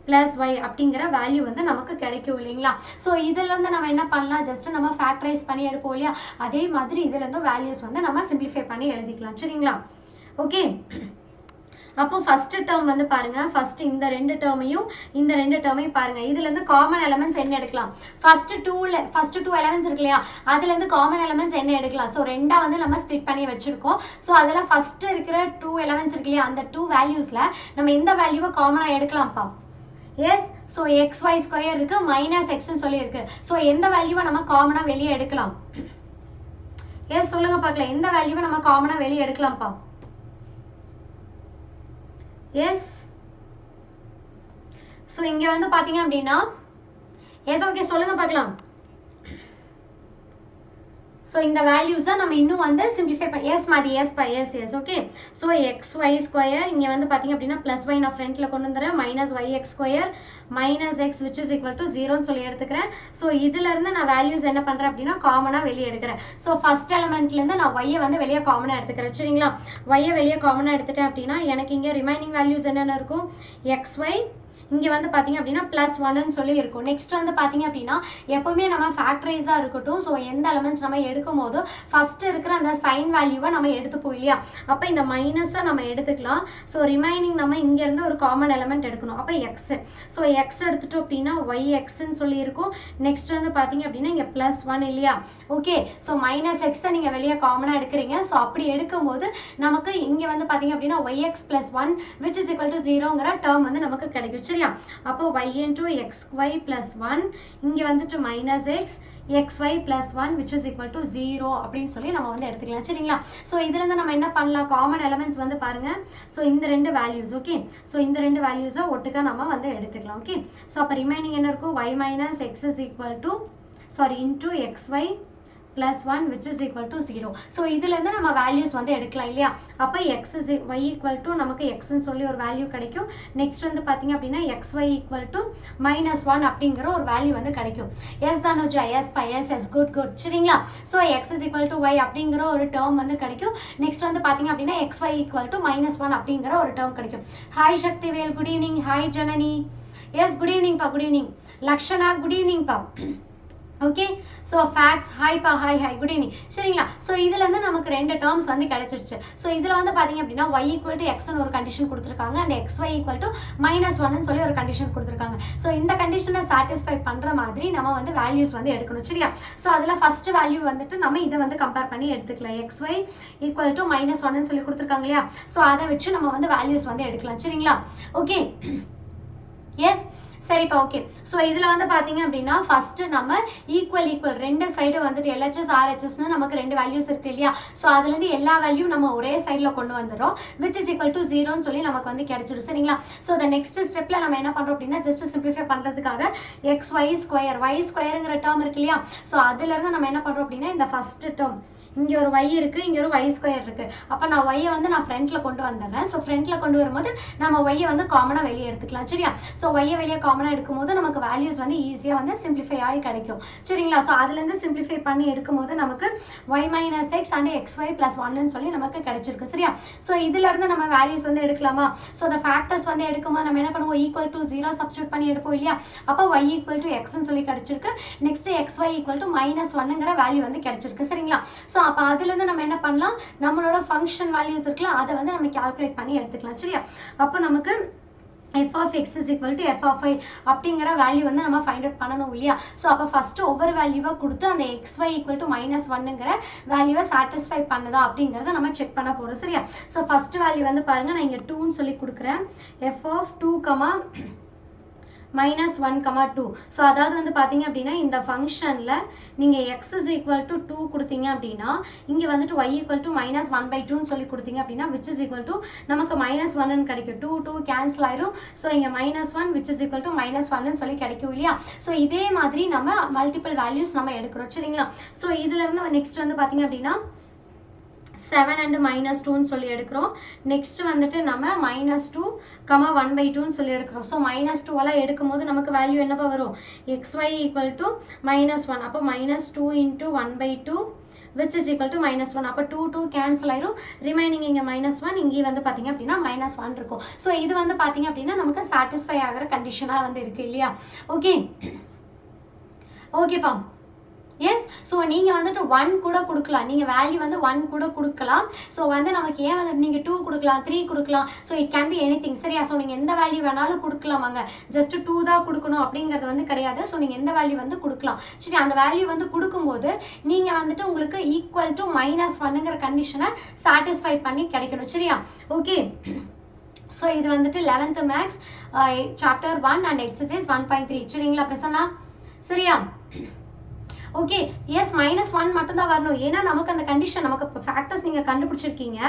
plus y அப்படிங்கிற வேல்யூ வந்து நமக்கு கிடைக்கும் இல்லைங்களா? ஸோ இதுல இருந்து நம்ம என்ன பண்ணலாம், ஜஸ்ட் நம்ம ஃபேக்டரைஸ் பண்ணி எடுப்போம் இல்லையா? அதே மாதிரி இதுல இருந்து வேல்யூஸ் வந்து நம்ம சிம்பிளிஃபை பண்ணி எழுதிக்கலாம். சரிங்களா? ஓகே, அப்போ ஃபர்ஸ்ட் டேர்ம் வந்து பாருங்க, ஃபர்ஸ்ட் இந்த ரெண்டு டேர்மையும் பாருங்க. இதுல இருந்து காமன் எலிமெண்ட்ஸ் என்ன எடுக்கலாம், ஃபர்ஸ்ட் டூ எலிமெண்ட்ஸ் இருக்கு இல்லையா, அதுல இருந்து காமன் எலிமெண்ட்ஸ் என்ன எடுக்கலாம். ஸோ ரெண்டா வந்து நம்ம ஸ்ப்ளிட் பண்ணி வச்சிருக்கோம். ஸோ அதுல ஃபர்ஸ்ட் இருக்கிற 2 எலிமெண்ட்ஸ் இருக்கு இல்லையா, அந்த 2 வேல்யூஸ்ல நம்ம எந்த வேல்யூவை காமனா எடுக்கலாம்ப்பா, எஸ். ஸோ xy ஸ்கொயர் இருக்கு, மைனஸ் எக்ஸ்ன்னு சொல்லி இருக்கு. ஸோ எந்த வேல்யூவை நம்ம காமனா வெளியே எடுக்கலாம், எஸ் சொல்லுங்க பார்க்கலாம், எந்த வேல்யூவை நம்ம காமனா வெளியே எடுக்கலாம்ப்பா, எஸ். ஸோ இங்க வந்து பாத்தீங்க அப்படின்னா எஸ், ஓகே சொல்லுங்க பார்க்கலாம். ஸோ இந்த வேல்யூஸ் தான் நம்ம இன்னும் வந்து சிம்பிளிஃபை பண்ணி, எஸ் மாதிரி S by S S okay. So xy square இங்கே வந்து பார்த்தீங்க அப்படின்னா ப்ளஸ் y நான் ஃப்ரண்ட்ல கொண்டு வந்துடுறேன், minus yx square minus x which is equal to 0ன்னு சொல்லி எடுத்துக்கிறேன். ஸோ இதுல இருந்து நான் வேல்யூஸ் என்ன பண்றேன் அப்படின்னா காமனா வெளியே எடுக்கிறேன். ஸோ ஃபர்ஸ்ட் எலிமெண்ட்ல இருந்து நான் y வந்து வெளியே காமனா எடுத்துக்கிறேன். சரிங்களா? y வெளியே காமனா எடுத்துட்டேன் அப்படின்னா எனக்கு இங்க ரிமைனிங் வேல்யூஸ் என்னென்ன இருக்கும், xy இங்க வந்து பாத்தீங்க அப்படின்னா +1 ன்னு சொல்லி இருக்கும். நெக்ஸ்ட் வந்து பாத்தீங்க அப்படின்னா எப்பவுமே நம்ம ஃபேக்டரைஸா இருக்கட்டும், ஸோ எந்த எலமெண்ட்ஸ் நம்ம எடுக்கும் போது ஃபர்ஸ்ட் இருக்கிற அந்த சைன் வேல்யூவை நம்ம எடுத்துப்போம் இல்லையா? அப்ப இந்த மைனஸை நம்ம எடுத்துக்கலாம். ஸோ ரிமைனிங் நம்ம இங்க இருந்து ஒரு காமன் எலமெண்ட் எடுக்கணும். அப்ப எக்ஸ், ஸோ எக்ஸ் எடுத்துட்டோம் அப்படின்னா ஒய் எக்ஸ்ன்னு சொல்லி இருக்கும். நெக்ஸ்ட் வந்து பாத்தீங்க அப்படின்னா இங்க +1 இல்லையா? ஓகே, ஸோ மைனஸ் எக்ஸை நீங்க வெளியே காமனா எடுக்கிறீங்க. ஸோ அப்படி எடுக்கும்போது நமக்கு இங்க வந்து பாத்தீங்க அப்படின்னா yx + 1 which is equal to 0ங்கிற டேர்ம் வந்து நமக்கு கிடைக்கும். சரியா? அப்போ y into xy + 1 இங்க வந்துட்டு -x xy + 1 which is equal to 0 அப்படின்னு சொல்லி நம்ம வந்து எடுத்துக்கலாம். சரிங்களா? ஸோ இதுல இருந்து நம்ம என்ன பண்ணலாம்? காமன் எலமெண்ட்ஸ் வந்து பாருங்க. ஸோ இந்த ரெண்டு வேல்யூஸ், ஓகே, ஸோ இந்த ரெண்டு வேல்யூஸை ஒட்டுக்கா நம்ம வந்து எடுத்துக்கலாம். ஓகே, ஸோ அப்போ ரிமைனிங் என்ன இருக்கும்? y - x is equal to into xy + 1 which is equal to 0. So இதுல இருந்து நம்ம வேல்யூஸ் வந்து எடுக்கலாம் இல்லையா? அப்போ x is y equal to நமக்கு x ன்னு சொல்லி ஒரு வேல்யூ கிடைக்கும். நெக்ஸ்ட் வந்து பாத்தீங்க அப்படின்னா xy equal to -1 அப்படிங்கிற ஒரு வேல்யூ வந்து கிடைக்கும். எஸ் தனுஜா, எஸ் பா, எஸ் குட் குட். சரிங்களா? So x is equal to y அப்படிங்கிற ஒரு டேர்ம் வந்து கிடைக்கும். நெக்ஸ்ட் வந்து பாத்தீங்க அப்படின்னா xy equal to -1 அப்படிங்கிற ஒரு டேர்ம் கிடைக்கும். Hi Sakthivel, good evening. Hi Janani, yes good evening பா, good evening. Lakshana, good evening பா. ஓகே, ஸோ ஃபேக்ஸ் ஹாய் பா, ஹாய் ஹாய், குட் ஈவினிங். சரிங்களா? ஸோ இதுல இருந்து நமக்கு ரெண்டு டேர்ம்ஸ் வந்து கிடைச்சிருச்சு. ஸோ இதுல வந்து பாத்தீங்க அப்படின்னா y = x ன்னு ஒரு கண்டிஷன் கொடுத்துருக்காங்க அண்ட் xy = -1 ன்னு சொல்லி ஒரு கண்டிஷன் கொடுத்துருக்காங்க. ஸோ இந்த கண்டிஷனை சாட்டிஸ்ஃபை பண்ற மாதிரி நம்ம வந்து வேல்யூஸ் வந்து எடுக்கணும். சரியா? ஸோ அதுல ஃபர்ஸ்ட் வேல்யூ வந்துட்டு நம்ம இதை வந்து கம்பேர் பண்ணி எடுத்துக்கலாம். xy = -1 ன்னு சொல்லி கொடுத்துருக்காங்க இல்லையா? ஸோ அதை வச்சு நம்ம வந்து வேல்யூஸ் வந்து எடுக்கலாம். சரிங்களா? ஓகே, எஸ் சரிப்பா. ஓகே, ஸோ இதுல வந்து பாத்தீங்க அப்படின்னா ஃபர்ஸ்ட் நம்ம ஈக்குவல் ரெண்டு சைடு வந்துட்டு LHS RHSன்னு நமக்கு ரெண்டு வேல்யூஸ் இருக்கு இல்லையா? ஸோ அதுல இருந்து எல்லா வேல்யூ நம்ம ஒரே சைட்ல கொண்டு வந்துடும் which is equal to 0ன்னு சொல்லி நமக்கு வந்து கிடைச்சிடும். சரிங்களா? ஸோ the next ஸ்டெப்ல நம்ம என்ன பண்றோம் அப்படின்னா ஜஸ்ட் சிம்பிளிஃபை பண்றதுக்காக y² ங்கிற டேர்ம் இருக்கு இல்லையா? ஸோ அதுல இருந்து நம்ம என்ன பண்றோம் அப்படின்னா இந்த ஃபர்ஸ்ட் டேர்ம் இங்க ஒரு y இருக்கு, இங்க ஒரு y² இருக்கு. அப்ப நான் y வந்து நான் ஃப்ரண்ட்ல கொண்டு வந்துறேன். சோ ஃப்ரண்ட்ல கொண்டு வரும்போது நம்ம y வந்து காமனா வெளிய எடுத்துக்கலாம். சரியா? சோ y வெளிய காமனா எடுக்கும்போது நமக்கு வேல்யூஸ் வந்து ஈஸியா வந்து சிம்பிளிஃபை ஆகி கிடைக்கும். சரிங்களா? சோ அதுல இருந்து சிம்பிளிஃபை பண்ணி எடுக்கும்போது நமக்கு y - x and xy + 1 ன்னு சொல்லி நமக்கு கிடைச்சிருக்கு. சரியா? சோ இதுல இருந்து நம்ம வேல்யூஸ் வந்து எடுக்கலாமா? சோ the factors வந்து எடுக்கும்போது நம்ம என்ன பண்ணுவோம்? = 0 சப்ஸ்டிட்யூட் பண்ணி எடுப்போம் இல்லையா? அப்ப y = x ன்னு சொல்லி கிடைச்சிருக்கு. நெக்ஸ்ட் xy = -1ங்கிற வேல்யூ வந்து கிடைச்சிருக்கு. சரிங்களா? சோ அப்ப அதுல இருந்து நம்ம என்ன பண்ணலாம்? நம்மளோட ஃபங்க்ஷன் வேல்யூஸ் இருக்குல அதை வந்து நம்ம கால்குலேட் பண்ணி எடுத்துக்கலாம். சரியா? அப்ப நமக்கு f of x is equal to f of y அப்படிங்கிற வேல்யூ வந்து நம்ம ஃபைண்ட் அவுட் பண்ணணும் இல்லையா? ஸோ அப்போ ஃபர்ஸ்ட் ஒவ்வொரு வேல்யூவா கொடுத்து அந்த xy equal to -1ங்கிற வேல்யூவை சாட்டிஸ்ஃபை பண்ணுதா அப்படிங்கிறத நம்ம செக் பண்ண போறோம். சரியா? ஸோ ஃபர்ஸ்ட் வேல்யூ வந்து பாருங்க, நான் இங்க 2ன்னு சொல்லி கொடுக்குறேன். f of 2, -1, 2. ஸோ அதாவது வந்து பார்த்தீங்க அப்படின்னா இந்த ஃபங்க்ஷனில் நீங்கள் x is equal to 2 கொடுத்தீங்க அப்படின்னா இங்கே வந்துட்டு y equal to -1/2ன்னு சொல்லி கொடுத்தீங்க அப்படின்னா which is equal to நமக்கு -1ன்னு கிடைக்கும். 2 கேன்சல் ஆயிரும். ஸோ இங்கே -1 which is equal to -1ன்னு சொல்லி கிடைக்கும் இல்லையா? ஸோ இதே மாதிரி நம்ம மல்டிபிள் வேல்யூஸ் நம்ம எடுக்கிறோம். சரிங்களா? ஸோ இதுல இருந்து நெக்ஸ்ட் வந்து பார்த்தீங்க அப்படின்னா 7 and -2ன்னு சொல்லி எடுக்கிறோம். நெக்ஸ்ட் வந்துட்டு நம்ம -2, 1/2ன்னு சொல்லி எடுக்கிறோம். ஸோ -2 எல்லாம் எடுக்கும்போது நமக்கு வேல்யூ என்னப்பா வரும்? xy equal to -1. அப்போ -2 × 1/2 which is equal to -1. அப்போ 2 கேன்சல் ஆயிரும். ரிமைனிங் இங்கே -1, இங்கே வந்து பார்த்தீங்க அப்படின்னா -1 இருக்கும். ஸோ இது வந்து பார்த்தீங்க அப்படின்னா நமக்கு சாட்டிஸ்ஃபை ஆகிற கண்டிஷனாக வந்து இருக்கு இல்லையா? ஓகே, ஓகேப்பா. எஸ், ஸோ நீங்கள் வந்துட்டு 1 கூட கொடுக்கலாம். நீங்கள் வேல்யூ வந்து 1 கூட கொடுக்கலாம். ஸோ வந்து நமக்கு ஏன் வந்து நீங்கள் 2 கொடுக்கலாம், 3 கொடுக்கலாம். So it can be anything. சரியா? ஸோ நீங்கள் எந்த வேல்யூ வேணாலும் கொடுக்கலாமாங்க. ஜஸ்ட் 2 தான் கொடுக்கணும் அப்படிங்கிறது வந்து கிடையாது. ஸோ நீங்கள் எந்த வேல்யூ வந்து கொடுக்கலாம். சரி, அந்த வேல்யூ வந்து கொடுக்கும்போது நீங்கள் வந்துட்டு உங்களுக்கு ஈக்குவல் டு -1ங்கிற கண்டிஷனை சாட்டிஸ்ஃபை பண்ணி கிடைக்கணும். சரியா? ஓகே, ஸோ இது வந்துட்டு 11th maths chapter 1 and exercise 1.3. சரிங்களா பிரசன்னா? சரியா? ஓகே, எஸ் -1 மட்டும் தான் வரணும். ஏன்னா நமக்கு அந்த கண்டிஷன் நமக்கு ஃபேக்டர்ஸ் நீங்க கண்டுபிடிச்சிருக்கீங்க.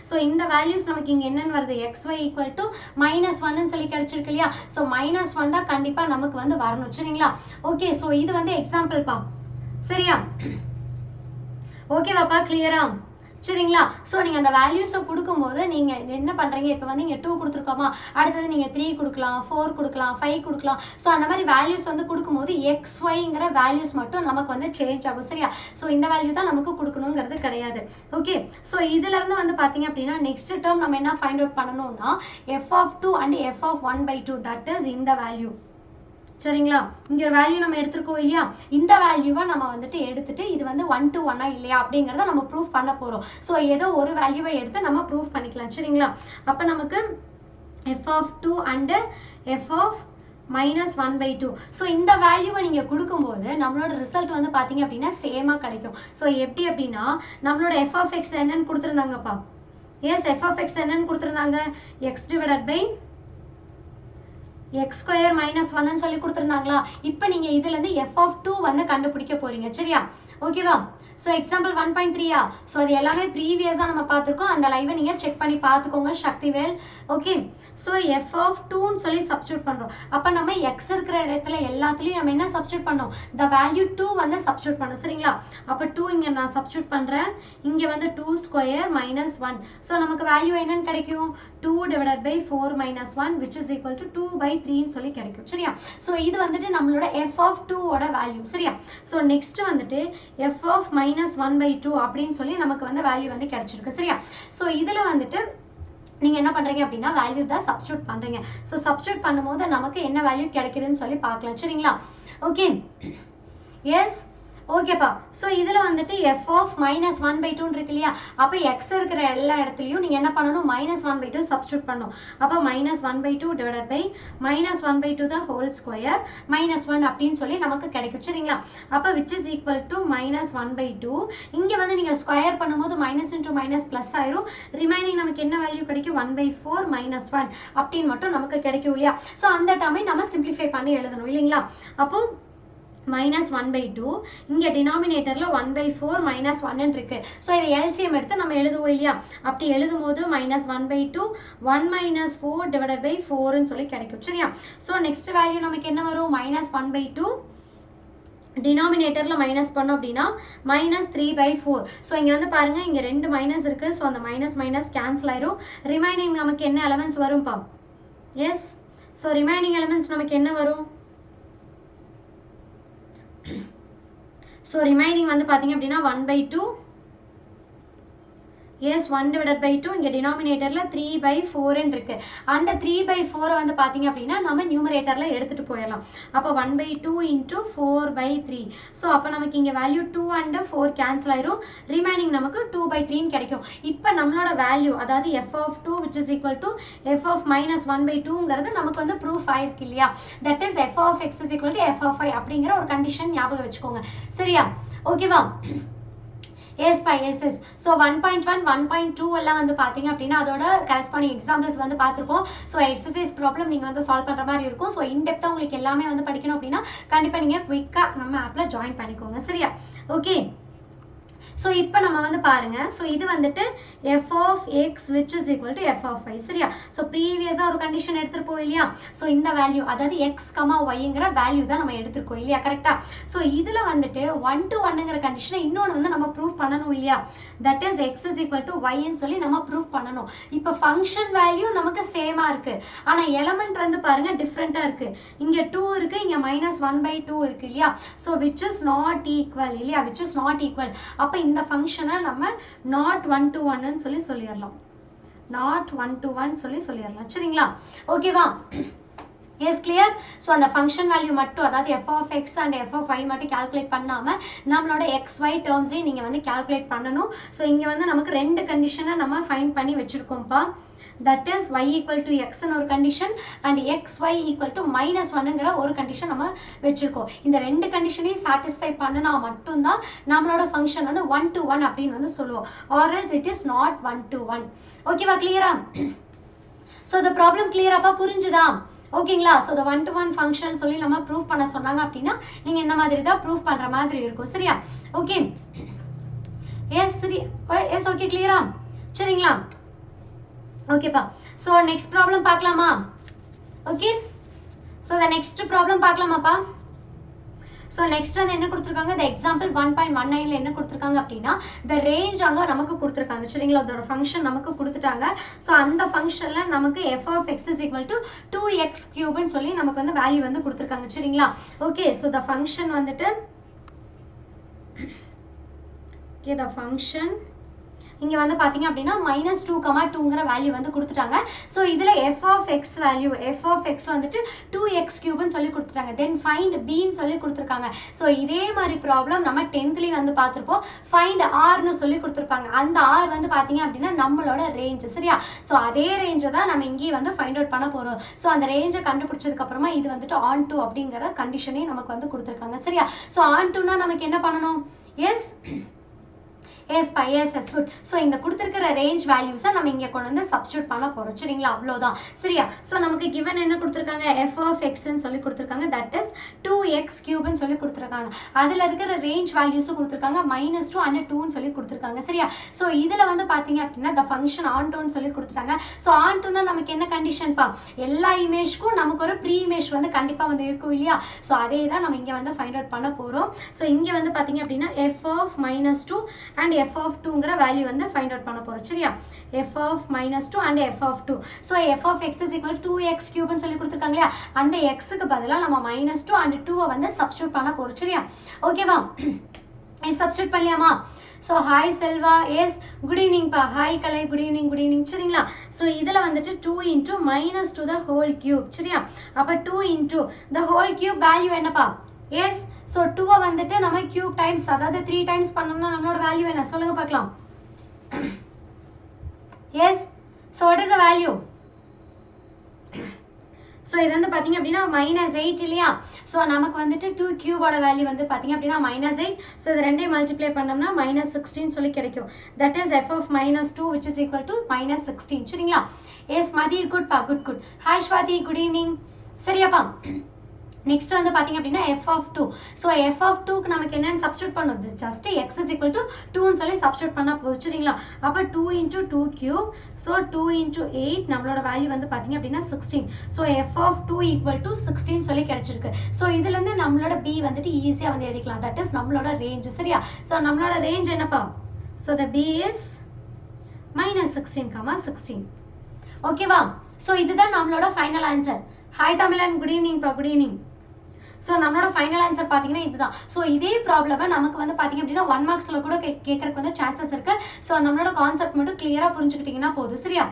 ஸோ இந்த வேல்யூஸ் நமக்கு இங்க என்னன்னு வருது? xy equal to -1ன்னு சொல்லி கிடைச்சிருக்கு இல்லையா? ஸோ -1 தான் கண்டிப்பா நமக்கு வந்து வரணும். சரிங்களா? ஓகே, ஸோ இது வந்து எக்ஸாம்பிள் பா. சரியா? ஓகேவாப்பா? கிளியரா? சரிங்களா சோ நீங்க அந்த வேல்யூஸை கொடுக்கும்போது நீங்க என்ன பண்றீங்க இப்போ வந்து இங்க 2 கொடுத்துருக்கோமா அடுத்தது நீங்க 3 கொடுக்கலாம் 4 கொடுக்கலாம் 5 கொடுக்கலாம் சோ அந்த மாதிரி வேல்யூஸ் வந்து கொடுக்கும்போது xyங்கிற வேல்யூஸ் மட்டும் நமக்கு வந்து சேஞ்ச் ஆகும் சரியா சோ இந்த வேல்யூ தான் நமக்கு கொடுக்கணுங்கிறது கிடையாது ஓகே சோ இதுல இருந்து வந்து பாத்தீங்க அப்படின்னா நெக்ஸ்ட் டேர்ம் நம்ம என்ன ஃபைண்ட் அவுட் பண்ணனும்னா f(2) and f(1/2) that is இந்த வேல்யூ சரிங்களா இங்க ஒரு வேல்யூ நம்ம எடுத்துக்கோம் இல்லையா இந்த வேல்யூவை நம்ம வந்துட்டு எடுத்துட்டு இது வந்து 1 to 1 இல்லையா அப்படிங்கறத நம்ம ப்ரூஃப் பண்ண போறோம் சோ ஏதோ ஒரு வேல்யூவை எடுத்து நம்ம ப்ரூஃப் பண்ணிக்கலாம் சரிங்களா அப்ப நமக்கு f(2) and f(-1/2) சோ இந்த வேல்யூவை நீங்க கொடுக்கும்போது நம்மளோட ரிசல்ட் வந்து பாத்தீங்க அப்படின்னா சேமா கிடைக்கும் சோ எப்படி அப்படின்னா நம்மளோட f(x) என்னன்னு கொடுத்திருந்தாங்கப்பா எஸ் f(x) என்னன்னு கொடுத்திருந்தாங்க x divided by x square minus 1 ன்னு சொல்லி கொடுத்திருந்தாங்களா இப்போ நீங்க இதுல இருந்து f(2) வந்து கண்டுபிடிக்க போறீங்க சரியா ஓகேவா சோ எக்ஸாம்பிள் 1.3 சோ அது எல்லாமே ப்ரீவியஸா நம்ம பார்த்திருக்கோம் அந்த லைவை நீங்க செக் பண்ணி பார்த்துக்கோங்க சக்திவேல் ஓகே சோ f(2) ன்னு சொல்லி சப்ஸ்டிட்யூட் பண்றோம் அப்ப நம்ம x இருக்கிற இடத்துல எல்லாத்துலயும் நம்ம என்ன சப்ஸ்டிட்யூட் பண்ணோம் the value 2 வந்து சப்ஸ்டிட்யூட் பண்ணோம் சரிங்களா அப்ப 2 இங்க நான் சப்ஸ்டிட்யூட் பண்றேன் இங்க வந்து 2 square minus 1 சோ நமக்கு வேல்யூ என்னன்னு கிடைக்கும் 2 divided by 4 minus 1 which is equal to 2/3 ன்னு சொல்லி கிடைக்கும் சரியா சோ இது வந்துட்டு நம்மளோட f(2) ஓட வேல்யூ சரியா சோ நெக்ஸ்ட் வந்துட்டு f(-1/2) அப்படினு சொல்லி நமக்கு வந்து வேல்யூ வந்து கிடைச்சிருக்கு சரியா சோ இதுல வந்துட்டு நீங்க என்ன பண்றீங்க அப்படினா வேல்யூ தான் சப்ஸ்டிட்யூட் பண்றீங்க சோ சப்ஸ்டிட்யூட் பண்ணும்போது நமக்கு என்ன வேல்யூ கிடைக்குதுன்னு சொல்லி பார்க்கலாம் சரிங்களா ஓகே எஸ் ஓகேப்பா சோ இதுல வந்துட்டு f(-1/2) இருக்கு இல்லையா அப்ப x இருக்கிற எல்லா இடத்துலயும் நீங்க என்ன பண்ணனும் -1/2 சப்ஸ்டிட்யூட் பண்ணனும் அப்ப -1/2 divided by -1/2 the whole square -1 அப்படினு சொல்லி நமக்கு கிடைக்கும் சரிங்களா அப்ப which is equal to -1/2 இங்க வந்து நீங்க ஸ்கொயர் பண்ணும்போது minus into minus plus ஆயிரும் ரிமைனிங் நமக்கு என்ன வேல்யூ கிடைக்கும் 1/4 -1 அப்படினு மட்டும் நமக்கு கிடைக்கும் இல்லையா சோ அந்த டேர்மை நம்ம சிம்பிளிஃபை பண்ணி எழுதணும் இல்லீங்களா அப்போ -1/2 இங்க டினாமினேட்டர்ல 1/4 -1 ன்னு இருக்கு சோ இத LCM எடுத்து நம்ம எழுதுவோம் இல்லையா அப்படி எழுதும்போது -1/2 1 - 4 divided by 4 ன்னு சொல்லி கிடைக்கும் சரியா சோ நெக்ஸ்ட் வேல்யூ நமக்கு என்ன வரும் -1/2 டினாமினேட்டர்ல மைனஸ் பண்ணோம் அப்படினா -3/4 சோ இங்க வந்து பாருங்க இங்க ரெண்டு மைனஸ் இருக்கு சோ அந்த மைனஸ் கேன்சல் ஆயிரும் ரிமைனிங் நமக்கு என்ன எலிமெண்ட்ஸ் வரும்பா எஸ் சோ ரிமைனிங் எலிமெண்ட்ஸ் நமக்கு என்ன வரும் so remaining வந்து பாத்தீங்க அப்படினா 1/2 yes 1 divided by 2 இங்க denominatorல 3/4 ன்னு இருக்கு அந்த 3/4 வந்து பாத்தீங்க அப்படினா நம்ம numeratorல எடுத்துட்டு போயிரலாம் அப்ப 1/2 into 4/3 so அப்ப நமக்கு இங்க வேல்யூ 2 and 4 கேன்சல் ஆயிரும் ரிமைனிங் நமக்கு 2/3 ன்னு கிடைக்கும் இப்போ நம்மளோட வேல்யூ அதாவது f(2) which is equal to f(-1/2)ங்கிறது நமக்கு வந்து ப்ரூஃப் ஆயிருக்கு இல்லையா that is f(x) is equal to f(y) அப்படிங்கற ஒரு கண்டிஷன் ஞாபகம் வச்சுக்கோங்க சரியா ஓகேவா yes by yes so 1.1 1.2 எல்லாம் வந்து பாத்தீங்க அப்படினா அதோட corresponding examples வந்து பாத்துறோம் so exercise problem நீங்க வந்து சால்வ் பண்ற மாதிரி இருக்கும் so in depth உங்களுக்கு எல்லாமே வந்து படிக்கணும் அப்படினா கண்டிப்பா நீங்க குயிக்கா நம்ம ஆப்ல ஜாயின் பண்ணிக்கோங்க சரியா ஓகே so இப்போ நம்ம வந்து பாருங்க so இது வந்துட்டு f(x) which is equal to f(y) சரியா so previousா ஒரு கண்டிஷன் எடுத்துறோம் இல்லையா so இந்த வேல்யூ அதாவது x, y ங்கற வேல்யூ தான் நம்ம எடுத்துறோம் இல்லையா கரெக்ட்டா so இதுல வந்துட்டு 1 to 1 ங்கற கண்டிஷனை இன்னொரு வந்து நம்ம ப்ரூஃப் பண்ணனும் இல்லையா that is x is equal to y ன்னு சொல்லி நம்ம ப்ரூஃப் பண்ணனும் இப்போ ஃபங்க்ஷன் வேல்யூ நமக்கு சேமா இருக்கு ஆனா எலிமெண்ட் வந்து பாருங்க டிஃபரண்டா இருக்கு இங்க 2 இருக்கு இங்க -1/2 இருக்கு இல்லையா so which is not equal இல்லையா which is not equal அப்ப இந்த ஃபங்க்ஷனை நம்ம not 1 to 1 ன்னு சொல்லி சொல்லிரலாம் not 1 to 1 சொல்லி சொல்லிரலாம் சரிங்களா ஓகேவா yes clear so அந்த function value மட்டும் அதாவது f(x) and f(y) மட்டும் கால்குலேட் பண்ணாம நம்மளோட xy terms நீங்க வந்து கால்குலேட் பண்ணனும் so இங்க வந்து நமக்கு ரெண்டு கண்டிஷனை நம்ம ஃபைண்ட் பண்ணி வெச்சிருக்கோம்ப்பா that is y equal to x ன்னு ஒரு condition and xy equal to -1 ங்கற ஒரு கண்டிஷன் நம்ம வெச்சிருக்கோம் இந்த ரெண்டு கண்டிஷனையும் satisfy பண்ணனா மட்டும் தான் நம்மளோட ஃபங்க்ஷன் வந்து 1 to 1 அப்படினு வந்து சொல்லுவோம் or else it is not 1 to 1 ஓகேவா கிளியரா so the problem clear அப்பா புரிஞ்சுதா ஓகேங்களா so the 1 to 1 function சொல்லி நம்ம ப்ரூஃப் பண்ண சொன்னாங்க அப்படினா நீங்க இந்த மாதிரி தான் ப்ரூஃப் பண்ற மாதிரி இருக்கும் சரியா ஓகே yes சரி yes ஓகே கிளியரா சரிங்களா ஓகேப்பா so next problem பார்க்கலாமா okay so the next problem பார்க்கலாமாப்பா ஸோ நெக்ஸ்ட் வந்து என்ன கொடுத்துருக்காங்க, இந்த எக்ஸாம்பிள் 1.19ல என்ன கொடுத்துருக்காங்க அப்படின்னா இந்த ரேஞ்ச் அங்கே நமக்கு கொடுத்துருக்காங்க. சரிங்களா, அதோட ஃபங்க்ஷன் நமக்கு கொடுத்துட்டாங்க. ஸோ அந்த ஃபங்க்ஷன்ல நமக்கு f of x is equal to 2x cube சொல்லி நமக்கு வந்து வேல்யூ வந்து கொடுத்துருக்காங்க. சரிங்களா, ஓகே. ஸோ த ஃபங்க்ஷன் வந்துட்டு த ஃபங்க்ஷன் இங்க வந்து பாத்தீங்க அப்படின்னா -2,2ங்கிற வேல்யூ வந்து கொடுத்துட்டாங்க. ஸோ இதுல f of x value f of x வந்துட்டு 2x கியூப்னு சொல்லி கொடுத்துட்டாங்க. தென் ஃபைண்ட் bன்னு சொல்லி கொடுத்துருக்காங்க. ஸோ இதே மாதிரி ப்ராப்ளம் நம்ம 10th வந்து பார்த்துருப்போம். ஃபைண்ட் rன்னு சொல்லி கொடுத்துருப்பாங்க. அந்த r வந்து பாத்தீங்க அப்படின்னா நம்மளோட ரேஞ்ச். சரியா, ஸோ அதே ரேஞ்சை தான் நம்ம இங்கேயே வந்து ஃபைண்ட் அவுட் பண்ண போறோம். ஸோ அந்த ரேஞ்சை கண்டுபிடிச்சதுக்கு அப்புறமா இது வந்துட்டு on to அப்படிங்கிற கண்டிஷனையும் நமக்கு வந்து கொடுத்துருக்காங்க. சரியா, ஸோ on toனா நமக்கு என்ன பண்ணணும், எஸ் yes good. ஸோ இந்த கொடுத்துருக்கிற ரேஞ்ச் வேல்யூஸை நம்ம இங்கே கொண்டு வந்து சப்ஸ்டியூட் பண்ண போகிறோம். சரிங்களா, அவ்வளோதான். சரியா, ஸோ நமக்கு கிவன் என்ன கொடுத்துருக்காங்க, f of xன்னு சொல்லி கொடுத்துருக்காங்க. தட் இஸ் 2x கியூப்னு சொல்லி கொடுத்துருக்காங்க. அதில் இருக்கிற ரேஞ்ச் வேல்யூஸும் கொடுத்துருக்காங்க. -2 and 2ன்னு சொல்லி கொடுத்துருக்காங்க. சரியா, ஸோ இதில் வந்து பார்த்தீங்க அப்படின்னா த ஃபங்க்ஷன் ஆன் டூன்னு சொல்லி கொடுத்துருக்காங்க. ஸோ ஆன் டூனா நமக்கு என்ன கண்டிஷன்ப்பா, எல்லா இமேஜ்க்கும் நமக்கு ஒரு ப்ரீ இமேஜ் வந்து கண்டிப்பாக வந்து இருக்கும் இல்லையா. ஸோ அதே தான் நம்ம இங்கே வந்து ஃபைண்ட் அவுட் பண்ண போகிறோம். ஸோ இங்கே வந்து பார்த்தீங்க அப்படின்னா f of -2 and f of 2ங்கிற value வந்து ஃபைண்ட் அவுட் பண்ண போறோம். சரியா, f of -2 and f of 2. So f of x is equal to 2x கியூப்னு சொல்லி கொடுத்துருக்காங்க இல்லையா, அந்த xக்கு பதிலாக நம்ம -2 and 2 வந்து சப்ஸ்டியூட் பண்ண போறோம். சரியா, ஓகேவா, சப்ஸ்டியூட் பண்ணலாமா. So hi Selva, S good evening பா, ஹாய் கலை, குட் ஈவினிங். சரிங்களா, ஸோ இதில் வந்துட்டு 2 into -2 the whole cube. சரியா, அப்போ 2 into the whole cube value என்னப்பா, எஸ். ஸோ 2 வந்துட்டு நம்ம கியூப் டைம்ஸ், அதாவது 3 டைம்ஸ் பண்ணோம்னா நம்மளோட வேல்யூ என்ன சொல்லுங்க பார்க்கலாம். Yes, so what is the value. So இது வந்து பார்த்தீங்க அப்படின்னா -8 இல்லையா. ஸோ நமக்கு வந்துட்டு 2 கியூபோட வேல்யூ வந்து பார்த்தீங்க அப்படின்னா -8. ஸோ இது ரெண்டையும் மல்டிப்ளை பண்ணோம்னா -16 சொல்லி கிடைக்கும். That is f of -2 which is equal to -16. சரிங்களா, எஸ் மதி, குட் பா, good. Hi Swathi, good evening. சரியாப்பா, நெக்ஸ்ட் வந்து பாத்தீங்க அப்படின்னா f of 2. So f of 2க்கு நமக்கு என்னன்னு சப்ஸ்டியூட் பண்ணுது, just x is equal to 2ன்னு சொல்லி சப்ஸ்டியூட் பண்ணா போதும். சரிங்களா, அப்போ 2 into 2 cube. ஸோ 2 into 8 நம்மளோட வேல்யூ வந்து பாத்தீங்க அப்படின்னா 16. So f of 2 equal to 16 சொல்லி கிடைச்சிருக்கு. ஸோ இதுல இருந்து நம்மளோட b வந்துட்டு ஈஸியா வந்து எழுதிக்கலாம். தட் இஸ் நம்மளோட ரேஞ்ச். சரியா, ஸோ நம்மளோட ரேஞ்ச் என்னப்பா, ஸோ the b is -16,16. ஓகேவா, ஸோ இதுதான் நம்மளோட ஃபைனல் ஆன்சர். ஹாய் தமிழன், குட் ஈவினிங் பா, குட் ஈவினிங். ஸோ நம்மளோட ஃபைனல் ஆன்சர் பார்த்தீங்கன்னா இதுதான். ஸோ இதே ப்ராப்ளமை நமக்கு வந்து பார்த்தீங்க அப்படின்னா 1 மார்க்ஸில் கூட கேட்கறதுக்கு வந்து சான்சஸ் இருக்கு. ஸோ நம்மளோட கான்செப்ட் மட்டும் கிளியராக புரிஞ்சுக்கிட்டீங்கன்னா போதும். சரியா,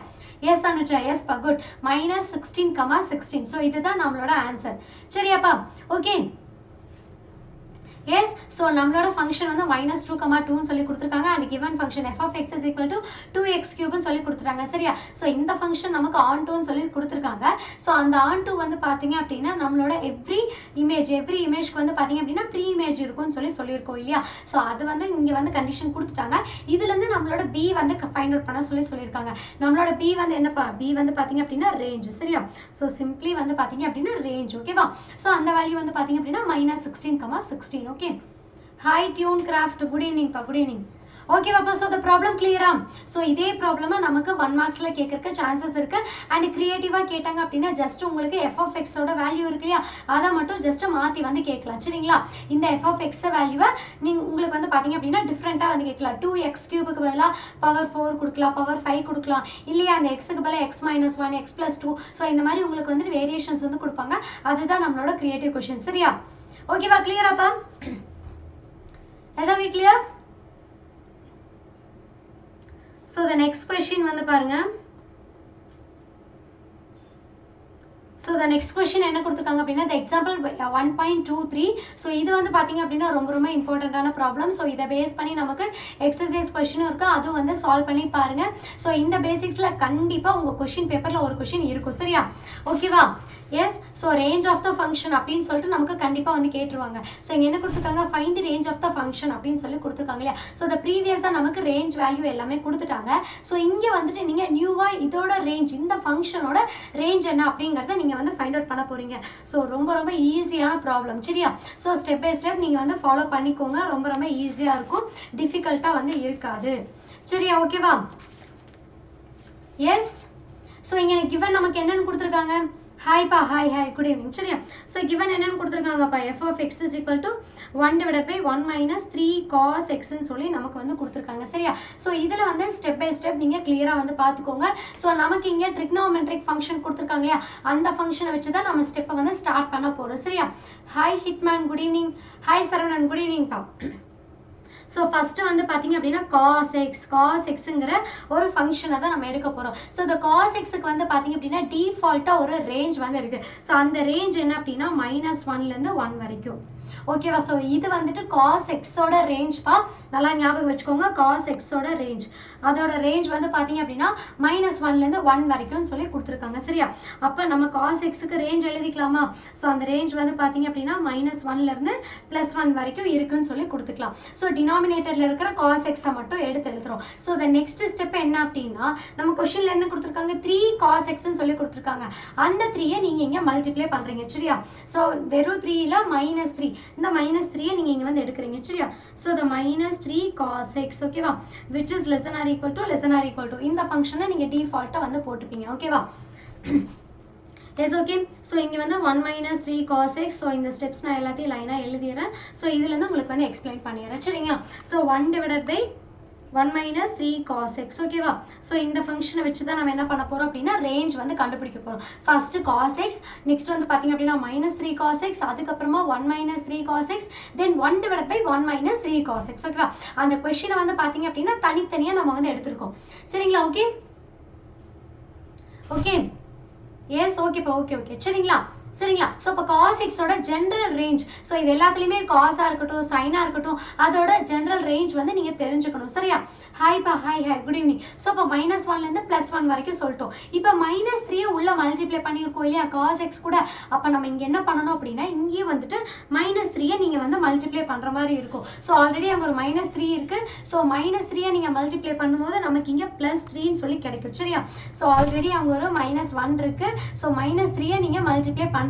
எஸ் தனுஜா, எஸ் பா, குட். -16,16. ஸோ இதுதான் நம்மளோட ஆன்சர். சரியாப்பா, ஓகே. எஸ், ஸோ நம்மளோட ஃபங்க்ஷன் வந்து -2,2ன்னு சொல்லி கொடுத்துருக்காங்க. And given function f of x is equal to 2x கியூப்னு சொல்லி கொடுத்துருக்காங்க. சரியா, ஸோ இந்த ஃபங்க்ஷன் நமக்கு ஆன் டூன்னு சொல்லி கொடுத்துருக்காங்க. ஸோ அந்த ஆன் டூ வந்து பார்த்தீங்க அப்படின்னா நம்மளோட எவ்ரி இமேஜ்க்கு வந்து பார்த்தீங்க அப்படின்னா ப்ரீ இமேஜ் இருக்கும்னு சொல்லியிருக்கோம் இல்லையா. ஸோ அது வந்து இங்கே வந்து கண்டிஷன் கொடுத்துட்டாங்க. இதுலேருந்து நம்மளோட b வந்து ஃபைண்ட் அவுட் பண்ண சொல்லியிருக்காங்க. நம்மளோட b வந்து என்னப்பா, b வந்து பார்த்தீங்க அப்படின்னா ரேஞ்ச். சரியா, ஸோ சிம்பிளி வந்து பார்த்தீங்க அப்படின்னா ரேஞ்ச். ஓகேவா, ஸோ அந்த வேல்யூ வந்து பார்த்தீங்க அப்படின்னா -16,16. ஓகே, ஹாய் டியூன் கிராஃப்ட், குட் ஈவினிங் பா, குட் ஈவினிங். ஓகேவாப்பா, ஸோ த ப்ராப்ளம் கிளியரா. ஸோ இதே ப்ராப்ளமா நமக்கு 1 மார்க்ஸில் கேட்கறக்கு சான்சஸ் இருக்கு. அண்ட் கிரியேட்டிவாக கேட்டாங்க அப்படின்னா ஜஸ்ட் உங்களுக்கு f of x ஓட வேல்யூ இருக்கு இல்லையா, அதை மட்டும் ஜஸ்ட் மாற்றி வந்து கேட்கலாம். சரிங்களா, இந்த f of x வேல்யூவை உங்களுக்கு வந்து பார்த்தீங்க அப்படின்னா டிஃப்ரெண்ட்டாக வந்து கேட்கலாம். 2x கியூபுக்கு பதிலாக பவர் 4 கொடுக்கலாம், பவர் 5 கொடுக்கலாம், இல்லையா அந்த எக்ஸுக்கு பதிலாக x - 1, x + 2. ஸோ இந்த மாதிரி உங்களுக்கு வந்து வேரியேஷன்ஸ் வந்து கொடுப்பாங்க. அதுதான் நம்மளோட கிரியேட்டிவ் கொஷின். சரியா, ஓகேவா, கிளியராப்பா. Okay, clear? So the next question வந்து பாருங்க. So the next question என்ன கொடுத்திருக்காங்க அப்படினா the example 1.23. So இது வந்து பாத்தீங்க அப்படினா ரொம்ப இம்பார்ட்டன்ட்டான ப்ராப்ளம். So இத பேஸ் பண்ணி நமக்கு எக்ஸர்சைஸ் क्वेश्चन இருக்கு. அது வந்து சால்வ் பண்ணி பாருங்க. So இந்த பேசிக்ஸ்ல கண்டிப்பா உங்க क्वेश्चन பேப்பர்ல ஒரு क्वेश्चन இருக்கும். சரியா? ஓகேவா? Yes, so range of the function அப்படினு சொல்லிட்டு நமக்கு கண்டிப்பா வந்து கேட்றுவாங்க. So இங்க என்ன கொடுத்திருக்காங்க, find the range of the function அப்படினு சொல்லி கொடுத்திருக்காங்க இல்லையா. So the previous நமக்கு range value எல்லாமே கொடுத்துட்டாங்க. So இங்க வந்துட்டு நீங்க நியூவா இதோட range, இந்த ஃபங்க்ஷனோட range என்ன அப்படிங்கறத நீங்க வந்து find out பண்ண போறீங்க. So ரொம்ப ஈஸியான ப்ராப்ளம். சரியா? So step by step நீங்க வந்து ஃபாலோ பண்ணிக்கோங்க. ரொம்ப ஈஸியா இருக்கும். டிஃபிகல்ட்டா வந்து இருக்காது. சரியா? ஓகேவா? Yes. So இங்க given நமக்கு என்னன்னு கொடுத்திருக்காங்க, Hi pa, hi, good evening. சரியா? So given என்னன்னு கொடுத்திருக்காங்கப்பா f of x is equal to 1 divided by 1 minus 3 cos x ன்னு சொல்லி நமக்கு வந்து கொடுத்திருக்காங்க. சரியா? So இதுல வந்து step by step நீங்க clear-ஆ வந்து பாத்துக்கோங்க. So நமக்கு இங்க trigonometric function கொடுத்திருக்காங்க இல்லையா? அந்த ஃபங்க்ஷனை வச்சு தான் நம்ம ஸ்டெப்பை வந்து ஸ்டார்ட் பண்ண போறோம். சரியா? Hi Hitman, good evening. Hi Saravanan, good evening pa. So first வந்து பாத்தீங்க அப்படின்னா cos xங்கிற ஒரு ஃபங்க்ஷனை தான் நம்ம எடுக்க போறோம். ஸோ இந்த cos xக்கு வந்து பாத்தீங்க அப்படின்னா டிஃபால்ட்டா ஒரு ரேஞ்ச் வந்து இருக்கு. ஸோ அந்த ரேஞ்ச் என்ன அப்படின்னா -1 இருந்து 1 வரைக்கும். ஓகேவா? ஸோ இது வந்துட்டு cos xோட ரேஞ்ச் பா, நல்லா ஞாபகம் வச்சுக்கோங்க. cos xோட ரேஞ்ச், அதோட ரேஞ்ச் வந்து பாத்தீங்க அப்படின்னா -1 இருந்து 1 வரைக்கும் சொல்லி கொடுத்துருக்காங்க. சரியா? அப்ப நம்ம cos xக்கு ரேஞ்ச் எழுதிக்கலாமா? ஸோ அந்த ரேஞ்ச் வந்து பாத்தீங்க அப்படின்னா -1 இருந்து +1 வரைக்கும் இருக்குன்னு சொல்லி கொடுத்துக்கலாம். ஸோ டினாமினேட்டர்ல இருக்கிற cos x மட்டும் எடுத்து எழுதுறோம். ஸோ the next step என்ன அப்படின்னா, நம்ம கொஸ்டின்ல என்ன கொடுத்துருக்காங்க, 3 cos x ன்னு சொல்லி கொடுத்துருக்காங்க. அந்த 3 நீங்க இங்க மல்டிப்ளை பண்றீங்க. சரியா? ஸோ வெறும் 3ல -3, இந்த -3 நீங்க இங்க வந்து எடுக்கிறீங்க. சரியா? ஸோ the -3 cos x, ஓகேவா, which is less than or equal to இந்த ஃபங்க்ஷனை நீங்க டிஃபால்ட்டா வந்து போட்டுப்பீங்க. ஓகேவா? Yes, okay. So இங்க வந்து 1 minus 3 cos x. So இந்த ஸ்டெப்ஸ் நான் எல்லாத்தையும் லைனா எழுதிறேன். So இதுல இருந்து உங்களுக்கு வந்து எக்ஸ்பிளைன் பண்ணிறேன். சரிங்களா? So 1 divided by 1 minus 3 cos x. ஓகேவா? So இந்த ஃபங்க்ஷனை வச்சு தான் நம்ம என்ன பண்ண போறோம் அப்படின்னா ரேஞ்ச் வந்து கண்டுபிடிக்க போறோம். ஃபர்ஸ்ட் cos x, நெக்ஸ்ட் வந்து பாத்தீங்க அப்படின்னா -3 cos x, அதுக்கு அப்புறமா 1 minus 3 cos x, then 1 divided by 1 minus 3 cos x. ஓகேவா? அந்த क्वेश्चனை வந்து பாத்தீங்க அப்படின்னா தனித்தனியா நம்ம வந்து எடுத்துறோம். சரிங்களா? ஓகே ஓகே எஸ் ஓகேப்பா, ஓகே சரிங்களா? சரிங்களா? ஸோ இப்போ cos x ஓட ஜென்ரல் ரேஞ்ச், ஸோ இது எல்லாத்துலேயுமே காஸாக இருக்கட்டும் சைனாக இருக்கட்டும் அதோட ஜென்ரல் ரேஞ்ச் வந்து நீங்கள் தெரிஞ்சுக்கணும். சரியா? ஹாய்ப்பா, ஹாய் குட் ஈவினிங். ஸோ இப்போ -1லேருந்து +1 வரைக்கும் சொல்லிட்டோம். இப்போ -3 உள்ள மல்டிப்ளை பண்ணியிருக்கோம் இல்லையா cos x கூட. அப்போ நம்ம இங்கே என்ன பண்ணணும் அப்படின்னா, இங்கேயும் வந்துட்டு -3 நீங்கள் வந்து மல்டிப்ளை பண்ணுற மாதிரி இருக்கும். ஸோ ஆல்ரெடி அங்கே ஒரு -3 இருக்கு. ஸோ -3 நீங்கள் மல்டிப்ளை பண்ணும்போது நமக்கு இங்கே +3ன்னு சொல்லி கிடைக்கும். சரியா? ஸோ ஆல்ரெடி அங்கே ஒரு -1 இருக்கு. ஸோ -3 நீங்கள் மல்டிப்ளை பண்றீங்க.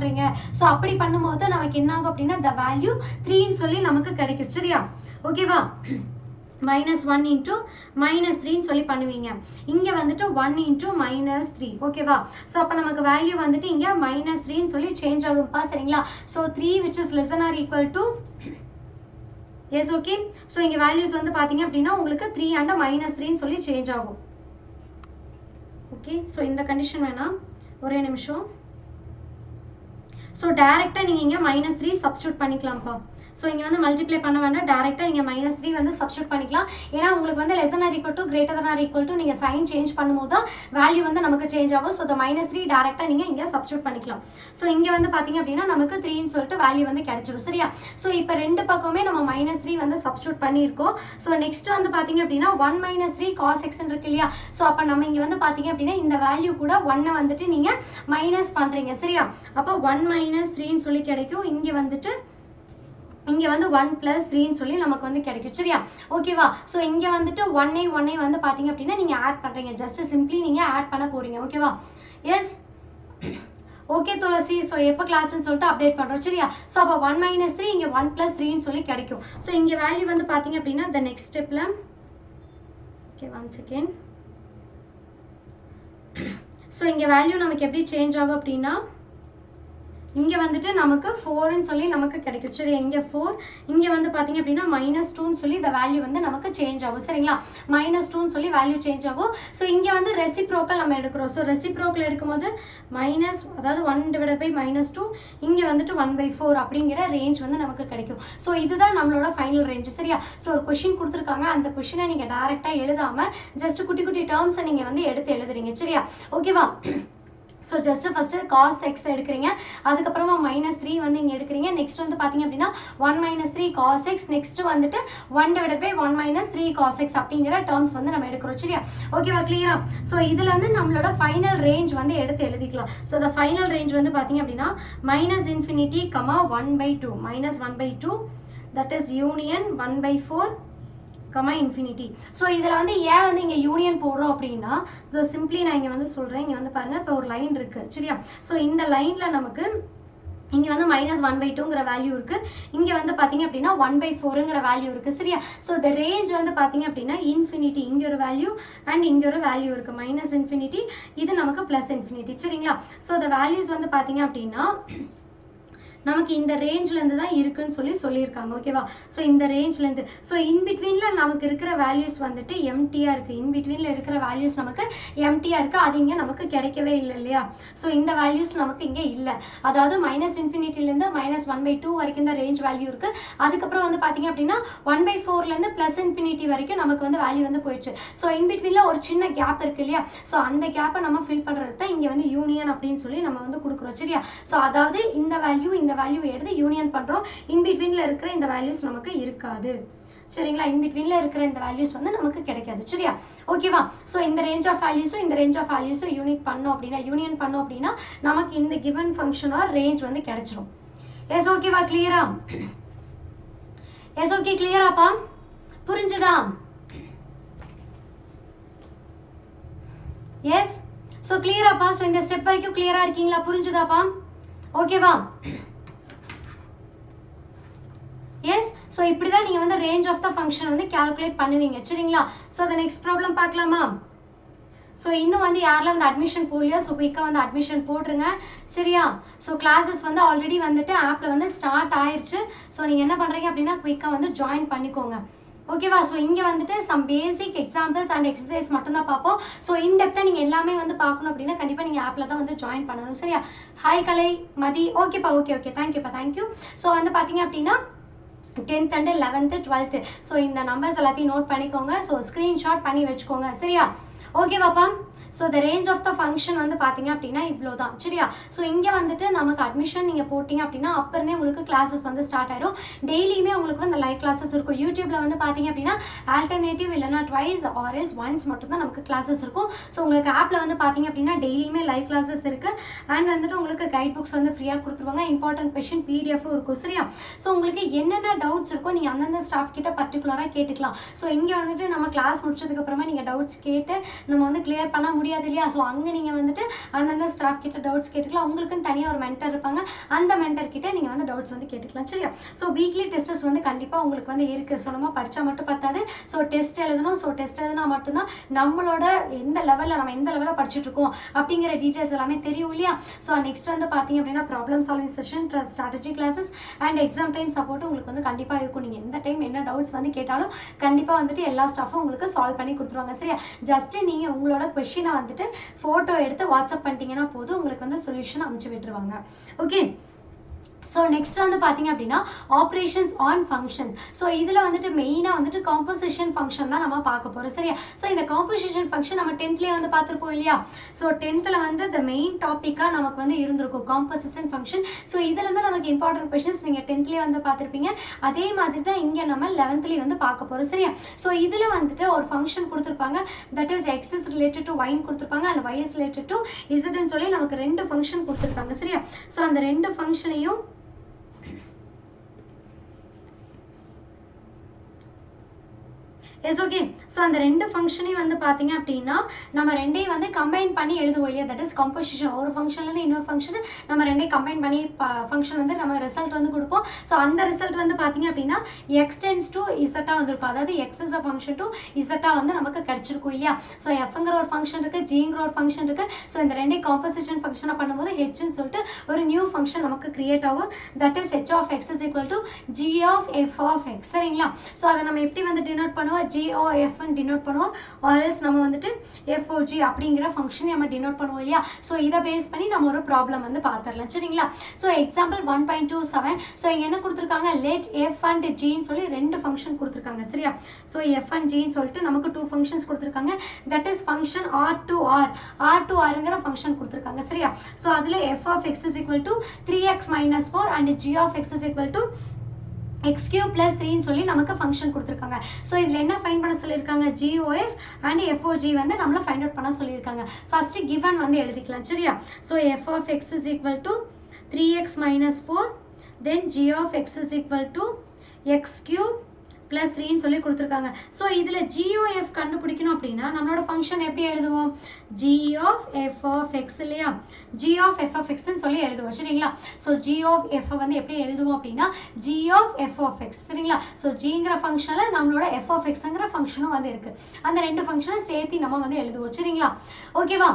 சோ அப்படி பண்ணும்போது நமக்கு என்ன ஆகும் அப்படின்னா the value 3 ன்னு சொல்லி நமக்கு கிடைக்கும். சரியா? ஓகேவா? -1 into -3 ன்னு சொல்லி பண்ணுவீங்க. இங்க வந்துட்டு 1 into -3. ஓகேவா? சோ அப்ப நமக்கு வேல்யூ வந்துட்டு இங்க -3 ன்னு சொல்லி சேஞ்ச் ஆகும்பா. சரிங்களா? So 3 which is less than or equal to, yes okay. So இங்க வேல்யூஸ் வந்து பாத்தீங்க அப்படின்னா உங்களுக்கு 3 and -3 ன்னு சொல்லி சேஞ்ச் ஆகும். ஓகே, சோ இந்த கண்டிஷன் வேணாம், ஒரே நிமிஷம். ஸோ டேரெக்டாக நீங்கள் இங்கே -3 சப்ஸ்டியூட் பண்ணிக்கலாம்ப்பா. ஸோ இங்கே வந்து மல்டிப்ளை பண்ண வேண்டாம், டேரெக்டாக இங்கே -3 வந்து சப்ஸ்டியூட் பண்ணிக்கலாம். ஏன்னா உங்களுக்கு வந்து less than or equal to greater than or equal to நீங்கள் சைன் சேஞ்ச் பண்ணும்போது தான் வேல்யூ வந்து நமக்கு சேஞ்ச் ஆகும். ஸோ -3 டேரெக்டாக நீங்கள் இங்கே சப்ஸ்டியூட் பண்ணிக்கலாம். ஸோ இங்கே வந்து பார்த்தீங்க அப்படின்னா நமக்கு 3ன்னு சொல்லிட்டு வேல்யூ வந்து கிடைச்சிடும். சரியா? ஸோ இப்போ ரெண்டு பக்கமே நம்ம -3 வந்து சப்ஸ்டியூட் பண்ணியிருக்கோம். ஸோ நெக்ஸ்ட் வந்து பார்த்தீங்க அப்படின்னா 1 minus 3 cos x இருக்கு இல்லையா? ஸோ அப்போ நம்ம இங்கே வந்து பார்த்தீங்க அப்படின்னா இந்த வேல்யூ கூட 1 வந்துட்டு நீங்கள் மைனஸ் பண்ணுறீங்க. சரியா? அப்போ 1 minus 3ன்னு சொல்லி கிடைக்கும். இங்கே வந்துட்டு இங்க வந்து 1 plus 3 ன்னு சொல்லி நமக்கு வந்து கிடைக்கும். சரியா? ஓகேவா? சோ இங்க வந்துட்டு 1 வந்து பாத்தீங்க அப்படின்னா நீங்க ஆட் பண்றீங்க. ஜஸ்ட் சிம்பிளி நீங்க ஆட் பண்ண போறீங்க. ஓகேவா? எஸ் ஓகே துளசி. சோ எப்ப கிளாஸ்னு சொல்லிட்டு அப்டேட் பண்றோம். சரியா? சோ அப்ப 1 minus 3 இங்க 1 plus 3 ன்னு சொல்லி கிடைக்கும். சோ இங்க வேல்யூ வந்து பாத்தீங்க அப்படின்னா the next stepல, ஓகே ஒன் செகண்ட். சோ இங்க வேல்யூ நமக்கு எப்படி சேஞ்ச் ஆகும் அப்படின்னா, இங்க வந்துட்டு நமக்கு 4 ன்னு சொல்லி நமக்கு கிடைக்கும். சரி, இங்க 4, இங்க வந்து பாத்தீங்க அப்படின்னா -2 ன்னு சொல்லி the value வந்து நமக்கு சேஞ்ச் ஆகும். சரிங்களா? -2 ன்னு சொல்லி வேல்யூ சேஞ்ச் ஆகும். சோ இங்க வந்து ரெசிப்ரோக்கல் நம்ம எடுக்கிறோம். சோ ரெசிப்ரோக்கல் எடுக்கும்போது அதாவது 1 divided by -2, இங்க வந்துட்டு 1/4 அப்படிங்கிற ரேஞ்ச் வந்து நமக்கு கிடைக்கும். சோ இதுதான் நம்மளோட ஃபைனல் ரேஞ்ச். சரியா? சோ ஒரு क्वेश्चन கொடுத்திருக்காங்க, அந்த क्वेश्चனை நீங்க டைரக்டா எழுதாம ஜஸ்ட் குட்டி குட்டி டேர்ம்ஸ் நீங்க வந்து எடுத்து எழுதுறீங்க. சரியா? ஓகேவா? So just first cos x எடுக்கிறீங்க, அதுக்கப்புறமா -3 வந்து இங்கே எடுக்கிறீங்க. நெக்ஸ்ட் வந்து பார்த்தீங்க அப்படின்னா 1 minus 3 cos x, நெக்ஸ்ட் வந்துட்டு 1 divided by 1 minus 3 cos x அப்படிங்கிற டேர்ம்ஸ் வந்து நம்ம எடுக்கிறோம். சரியா? ஓகேவா? கிளியரா? ஸோ இதுல வந்து நம்மளோட ஃபைனல் ரேஞ்ச் வந்து எடுத்து எழுதிக்கலாம். ஸோ the ஃபைனல் ரேஞ்ச் வந்து பார்த்தீங்க அப்படின்னா -infinity, 1/2, -1/2, that is union 1/4, infinity. So இதில் வந்து ஏன் வந்து இங்கே யூனியன் போடுறோம் அப்படின்னா, ஸோ சிம்பிளி நான் இங்கே வந்து சொல்கிறேன். இங்கே வந்து பாருங்கள், இப்போ ஒரு லைன் இருக்குது. சரியா? ஸோ இந்த லைனில் நமக்கு இங்க வந்து -1/2ங்கிற வேல்யூ இருக்கு. இங்க வந்து பாத்தீங்க அப்படின்னா 1/4ங்கிற வேல்யூ இருக்கு. சரியா? சோ the range வந்து பாத்தீங்க அப்படின்னா இன்ஃபினிட்டி இங்க ஒரு வேல்யூ அண்ட் இங்க ஒரு வேல்யூ இருக்கு. -infinity இது நமக்கு +infinity. சரிங்களா? சோ the values வந்து பாத்தீங்க அப்படின்னா நமக்கு இந்த ரேஞ்ச்ல இருந்து தான் இருக்குன்னு சொல்லியிருக்காங்க. ஓகேவா? சோ இந்த ரேஞ்ச்ல இருந்து சோ இன் பிட்வீன்ல நமக்கு இருக்கிற வேல்யூஸ் வந்துட்டு எம்டியா இருக்கு. இன் பிட்வீன்ல இருக்கிற வேல்யூஸ் நமக்கு எம்டியா இருக்கு. அது இங்க நமக்கு கிடைக்கவே இல்லை இல்லையா? சோ இந்த வேல்யூஸ் நமக்கு இங்க இல்ல. அதாவது -infinity ல இருந்து -1/2 வரைக்கும் தான் ரேஞ்ச் வேல்யூ இருக்கு. அதுக்கப்புறம் வந்து பாத்தீங்க அப்படின்னா 1/4ல இருந்து +infinity வரைக்கும் நமக்கு வந்து வேல்யூ வந்து போயிடுச்சு. சோ இன் பிட்வீன்ல ஒரு சின்ன கேப் இருக்கு இல்லையா? சோ அந்த கேப்பை நம்ம ஃபில் பண்றதுக்கு தான் இங்க வந்து யூனியன் அப்படின்னு சொல்லி நம்ம வந்து கொடுக்குறோம். சரியா? சோ அதாவது இந்த வேல்யூ இந்த வேல்யூ எடுத்து யூனியன் பண்றோம். இன் பிட்வீன்ல இருக்கிற இந்த வேல்யூஸ் நமக்கு இருக்காது. சரிங்களா? இன் பிட்வீன்ல இருக்கிற இந்த வேல்யூஸ் வந்து நமக்கு கிடைக்காது. சரியா? ஓகேவா? சோ இந்த ரேஞ்ச் ஆஃப் வேல்யூஸும் இந்த ரேஞ்ச் ஆஃப் வேல்யூஸும் யூனியன் பண்ணோம் அப்படின்னா நமக்கு இந்த given function or range வந்து கிடைச்சிரும். எஸ் ஓகேவா? கிளியரா? எஸ் ஓகே கிளியராப்பா? புரிஞ்சுதா? எஸ் சோ கிளியராப்பா? சோ இந்த ஸ்டெப் வரைக்கும் கிளியரா இருக்கீங்களா? புரிஞ்சுதாப்பா? ஓகேவா? எஸ் சோ இப்படிதான் நீங்க வந்து ரேஞ்ச் ஆஃப் த ஃபங்க்ஷன் வந்து கால்குலேட் பண்ணுவீங்க. சரிங்களா? சோ the next ப்ராப்ளம் பார்க்கலாமா? சோ இன்னும் வந்து யாரெல்லாம் வந்து அட்மிஷன் போடலையோ சோ குயிக்கா வந்து அட்மிஷன் போட்டுருங்க. சரியா? சோ கிளாஸஸ் வந்து ஆல்ரெடி வந்துட்டு ஆப்ல வந்து ஸ்டார்ட் ஆயிருச்சு. சோ நீங்க என்ன பண்றீங்க அப்படின்னா குயிக்கா வந்து ஜாயின் பண்ணிக்கோங்க. ஓகேவா? சோ இங்க வந்துட்டு some basic examples and exercise மட்டும் தான் பார்ப்போம். சோ இன் டெப்தா நீங்க எல்லாமே வந்து பார்க்கணும் அப்படின்னா கண்டிப்பா நீங்க ஆப்ல தான் வந்து ஜாயின் பண்ணணும். சரியா? ஹாய் கலை மதி. ஓகேப்பா ஓகே தேங்க்யூப்பா தேங்க்யூ. சோ வந்து பாத்தீங்க அப்படின்னா 10th and 11th 12th so இந்த நம்பர்ஸ் எல்லாத்தையும் நோட் பண்ணிக்கோங்க. சோ ஸ்கிரீன்ஷாட் பண்ணி வச்சுக்கோங்க. சரியா? ஓகேவாப்பா? So the range of the function வந்து பாத்தீங்க அப்படின்னா இவ்வளவுதான். சரியா? சோ இங்க வந்துட்டு நமக்கு அட்மிஷன் நீங்க போட்டீங்க அப்படின்னா அப்பறனே உங்களுக்கு கிளாसेस வந்து ஸ்டார்ட் ஆயிரும். டெய்லியுமே உங்களுக்கு வந்து லைவ் கிளாसेस இருக்கும். யூடியூப்ல வந்து பாத்தீங்க அப்படின்னா ஆல்டர்னேட்டிவ் இல்லனா ட்வைஸ் ஆர் எல்ஸ் ஒன்ஸ் மட்டும் தான் நமக்கு கிளாसेस இருக்கும். சோ உங்களுக்கு ஆப்ல வந்து பாத்தீங்க அப்படின்னா டெய்லியுமே லைவ் கிளாसेस இருக்கு. அண்ட் வந்துட்டு உங்களுக்கு கைட் புக்ஸ் வந்து ஃப்ரீயா கொடுத்துருவாங்க. இம்பார்ட்டன்ட் क्वेश्चन PDF இருக்கும். சரியா? சோ உங்களுக்கு என்னென்ன டவுட்ஸ் இருக்கோ நீங்க அந்தந்த ஸ்டாஃப் கிட்ட பர்టిక్యులரா கேட்டுக்கலாம். சோ இங்க வந்துட்டு நம்ம கிளாஸ் முடிச்சதுக்கு அப்புறமா நீங்க டவுட்ஸ் கேட்டு நம்ம வந்து கிளியர் பண்ண முடியாது இல்லையா? சோ அங்க நீங்க வந்துட்டு அந்தந்த ஸ்டாஃப் கிட்ட டவுட்ஸ் கேட்டுக்கலாம். உங்களுக்குன்னு தனியா ஒரு மென்டர் இருப்பாங்க. அந்த மென்டர் கிட்ட நீங்க வந்து டவுட்ஸ் வந்து கேட்டுக்கலாம். சரியா? சோ வீக்லி டெஸ்ட்ஸ் வந்து கண்டிப்பா உங்களுக்கு வந்து இருக்கு. சோ நம்ம படிச்சா மட்டும் பத்தாது. சோ டெஸ்ட் எழுதணும். சோ டெஸ்ட் எழுதினா மட்டும் தான் நம்மளோட எந்த லெவல்ல படிச்சிட்டு இருக்கோம் அப்படிங்கிற டீடைல்ஸ் எல்லாமே தெரியும் இல்லையா? சோ நெக்ஸ்ட் வந்து பாத்தீங்க அப்படின்னா problem solving session, strategy classes and exam time support உங்களுக்கு வந்து கண்டிப்பா இருக்கும். நீங்க எந்த டைம் என்ன டவுட்ஸ் வந்து கேட்டாலும் கண்டிப்பா வந்துட்டு எல்லா ஸ்டாஃபும் உங்களுக்கு சால்வ் பண்ணி கொடுத்துருவாங்க. சரியா? ஜஸ்ட் நீங்க உங்களோட क्वेश्चனை வந்துட்டு போட்டோ எடுத்து வாட்ஸ்அப் பண்ணிட்டீங்கன்னா போதும் உங்களுக்கு வந்து சொல்யூஷன் அனுப்பிச்சு விட்டுருவாங்க. ஓகே So next வந்து பாத்தீங்க அப்படின்னா operations on function. So இதுல வந்துட்டு மெயினா வந்துட்டு composition function தான் நம்ம பார்க்க போறோம். சரியா? So இந்த composition function நம்ம 10thலயே வந்து பார்த்திருப்போம் இல்லையா? So 10thல வந்து the main topic நமக்கு வந்து இருந்திருக்கும் composition function. So இதுல இருந்து நமக்கு important questions நீங்க 10thலயே வந்து பார்த்திருப்பீங்க. அதே மாதிரி தான் இங்க நம்ம 11thலயே வந்து பார்க்க போறோம். சரியா? So இதுல வந்துட்டு ஒரு function கொடுத்திருப்பாங்க. That is x is related to y கொடுத்திருப்பாங்க and y is related to z ன்னு சொல்லி நமக்கு ரெண்டு function கொடுத்திருக்காங்க. சரியா? So அந்த ரெண்டு ஃபங்க்ஷனையும் Yes, okay. So அந்த ரெண்டு ஃபங்க்ஷனையும் வந்து பாத்தீங்க அப்படின்னா நம்ம ரெண்டையும் வந்து கம்பைன் பண்ணி எழுதுவோம் இல்லையா? That is composition. ஒரு ஃபங்க்ஷன்ல இருந்து இன்னொரு ஃபங்க்ஷன் நம்ம ரெண்டையும் கம்பைன் பண்ணி ஃபங்க்ஷன் வந்து நம்ம ரிசல்ட் வந்து கொடுப்போம். ஸோ அந்த ரிசல்ட் வந்து பாத்தீங்க அப்படின்னா எக்ஸ் டென்ஸ் டு இசட்டா வந்திருக்கும். அதாவது x is a function to இசட்டா வந்து நமக்கு கிடைச்சிருக்கும் இல்லையா? ஸோ எஃப்ங்கிற ஒரு ஃபங்க்ஷன் இருக்கு, ஜிங்கிற ஒரு ஃபங்க்ஷன் இருக்கு. ஸோ இந்த ரெண்டையும் காம்போசிஷன் ஃபங்க்ஷனா பண்ணும்போது ஹெச்ன்னு சொல்லிட்டு ஒரு நியூ ஃபங்க்ஷன் நமக்கு கிரியேட் ஆகும். That is h of x is equal to g of f of x. சரிங்களா? ஸோ அதை நம்ம எப்படி வந்து டினோட் பண்ணுவோம்? GOF ன்னு டினோட் பண்ணுவோம். ஆர் எல்ஸ் நம்ம வந்துட்டு FOG அப்படிங்கிற ஃபங்க்ஷனை நம்ம டினோட் பண்ணுவோம் இல்லையா? ஸோ இதை பேஸ் பண்ணி நம்ம ஒரு ப்ராப்ளம் வந்து பார்த்துடலாம். சரிங்களா? So example 1.27. ஸோ இங்கே என்ன கொடுத்துருக்காங்க? let f and g ன்னு சொல்லி ரெண்டு ஃபங்க்ஷன் கொடுத்துருக்காங்க. சரியா? ஸோ f and g ன்னு சொல்லிட்டு நமக்கு டூ ஃபங்க்ஷன்ஸ் கொடுத்துருக்காங்க. That is function r to r. r to rங்கிற ஃபங்க்ஷன் கொடுத்துருக்காங்க. சரியா? ஸோ அதில் f of x is equal to 3x minus 4 and g of x is equal to x cube plus 3 ன்னு சொல்லி நமக்கு ஃபங்க்ஷன் கொடுத்துருக்காங்க. ஸோ இதில் என்ன ஃபைண்ட் பண்ண சொல்லியிருக்காங்க? GOF and FOG வந்து நம்மள ஃபைண்ட் அவுட் பண்ண சொல்லியிருக்காங்க. ஃபர்ஸ்ட் கிவன் வந்து எழுதிக்கலாம். சரியா? So f of x is equal to 3x minus 4 then g of x is equal to x cube plus 3 ன்னு சொல்லி கொடுத்திருக்காங்க. சோ இதுல GOF கண்டுபிடிக்கணும் அப்படினா நம்மளோட ஃபங்க்ஷன் எப்படி எழுதுவோம்? G of f of x இல்லையா? G of f of x ன்னு சொல்லி எழுதுவோம். சரிங்களா? சோ G of f வந்து எப்படி எழுதுவோம் அப்படினா G of f of x. சரிங்களா? சோ Gங்கற ஃபங்க்ஷன்ல நம்மளோட f of xங்கற ஃபங்க்ஷனும் வந்து இருக்கு. அந்த ரெண்டு ஃபங்க்ஷனை சேர்த்து நம்ம வந்து எழுதுவோம். சரிங்களா? ஓகேவா?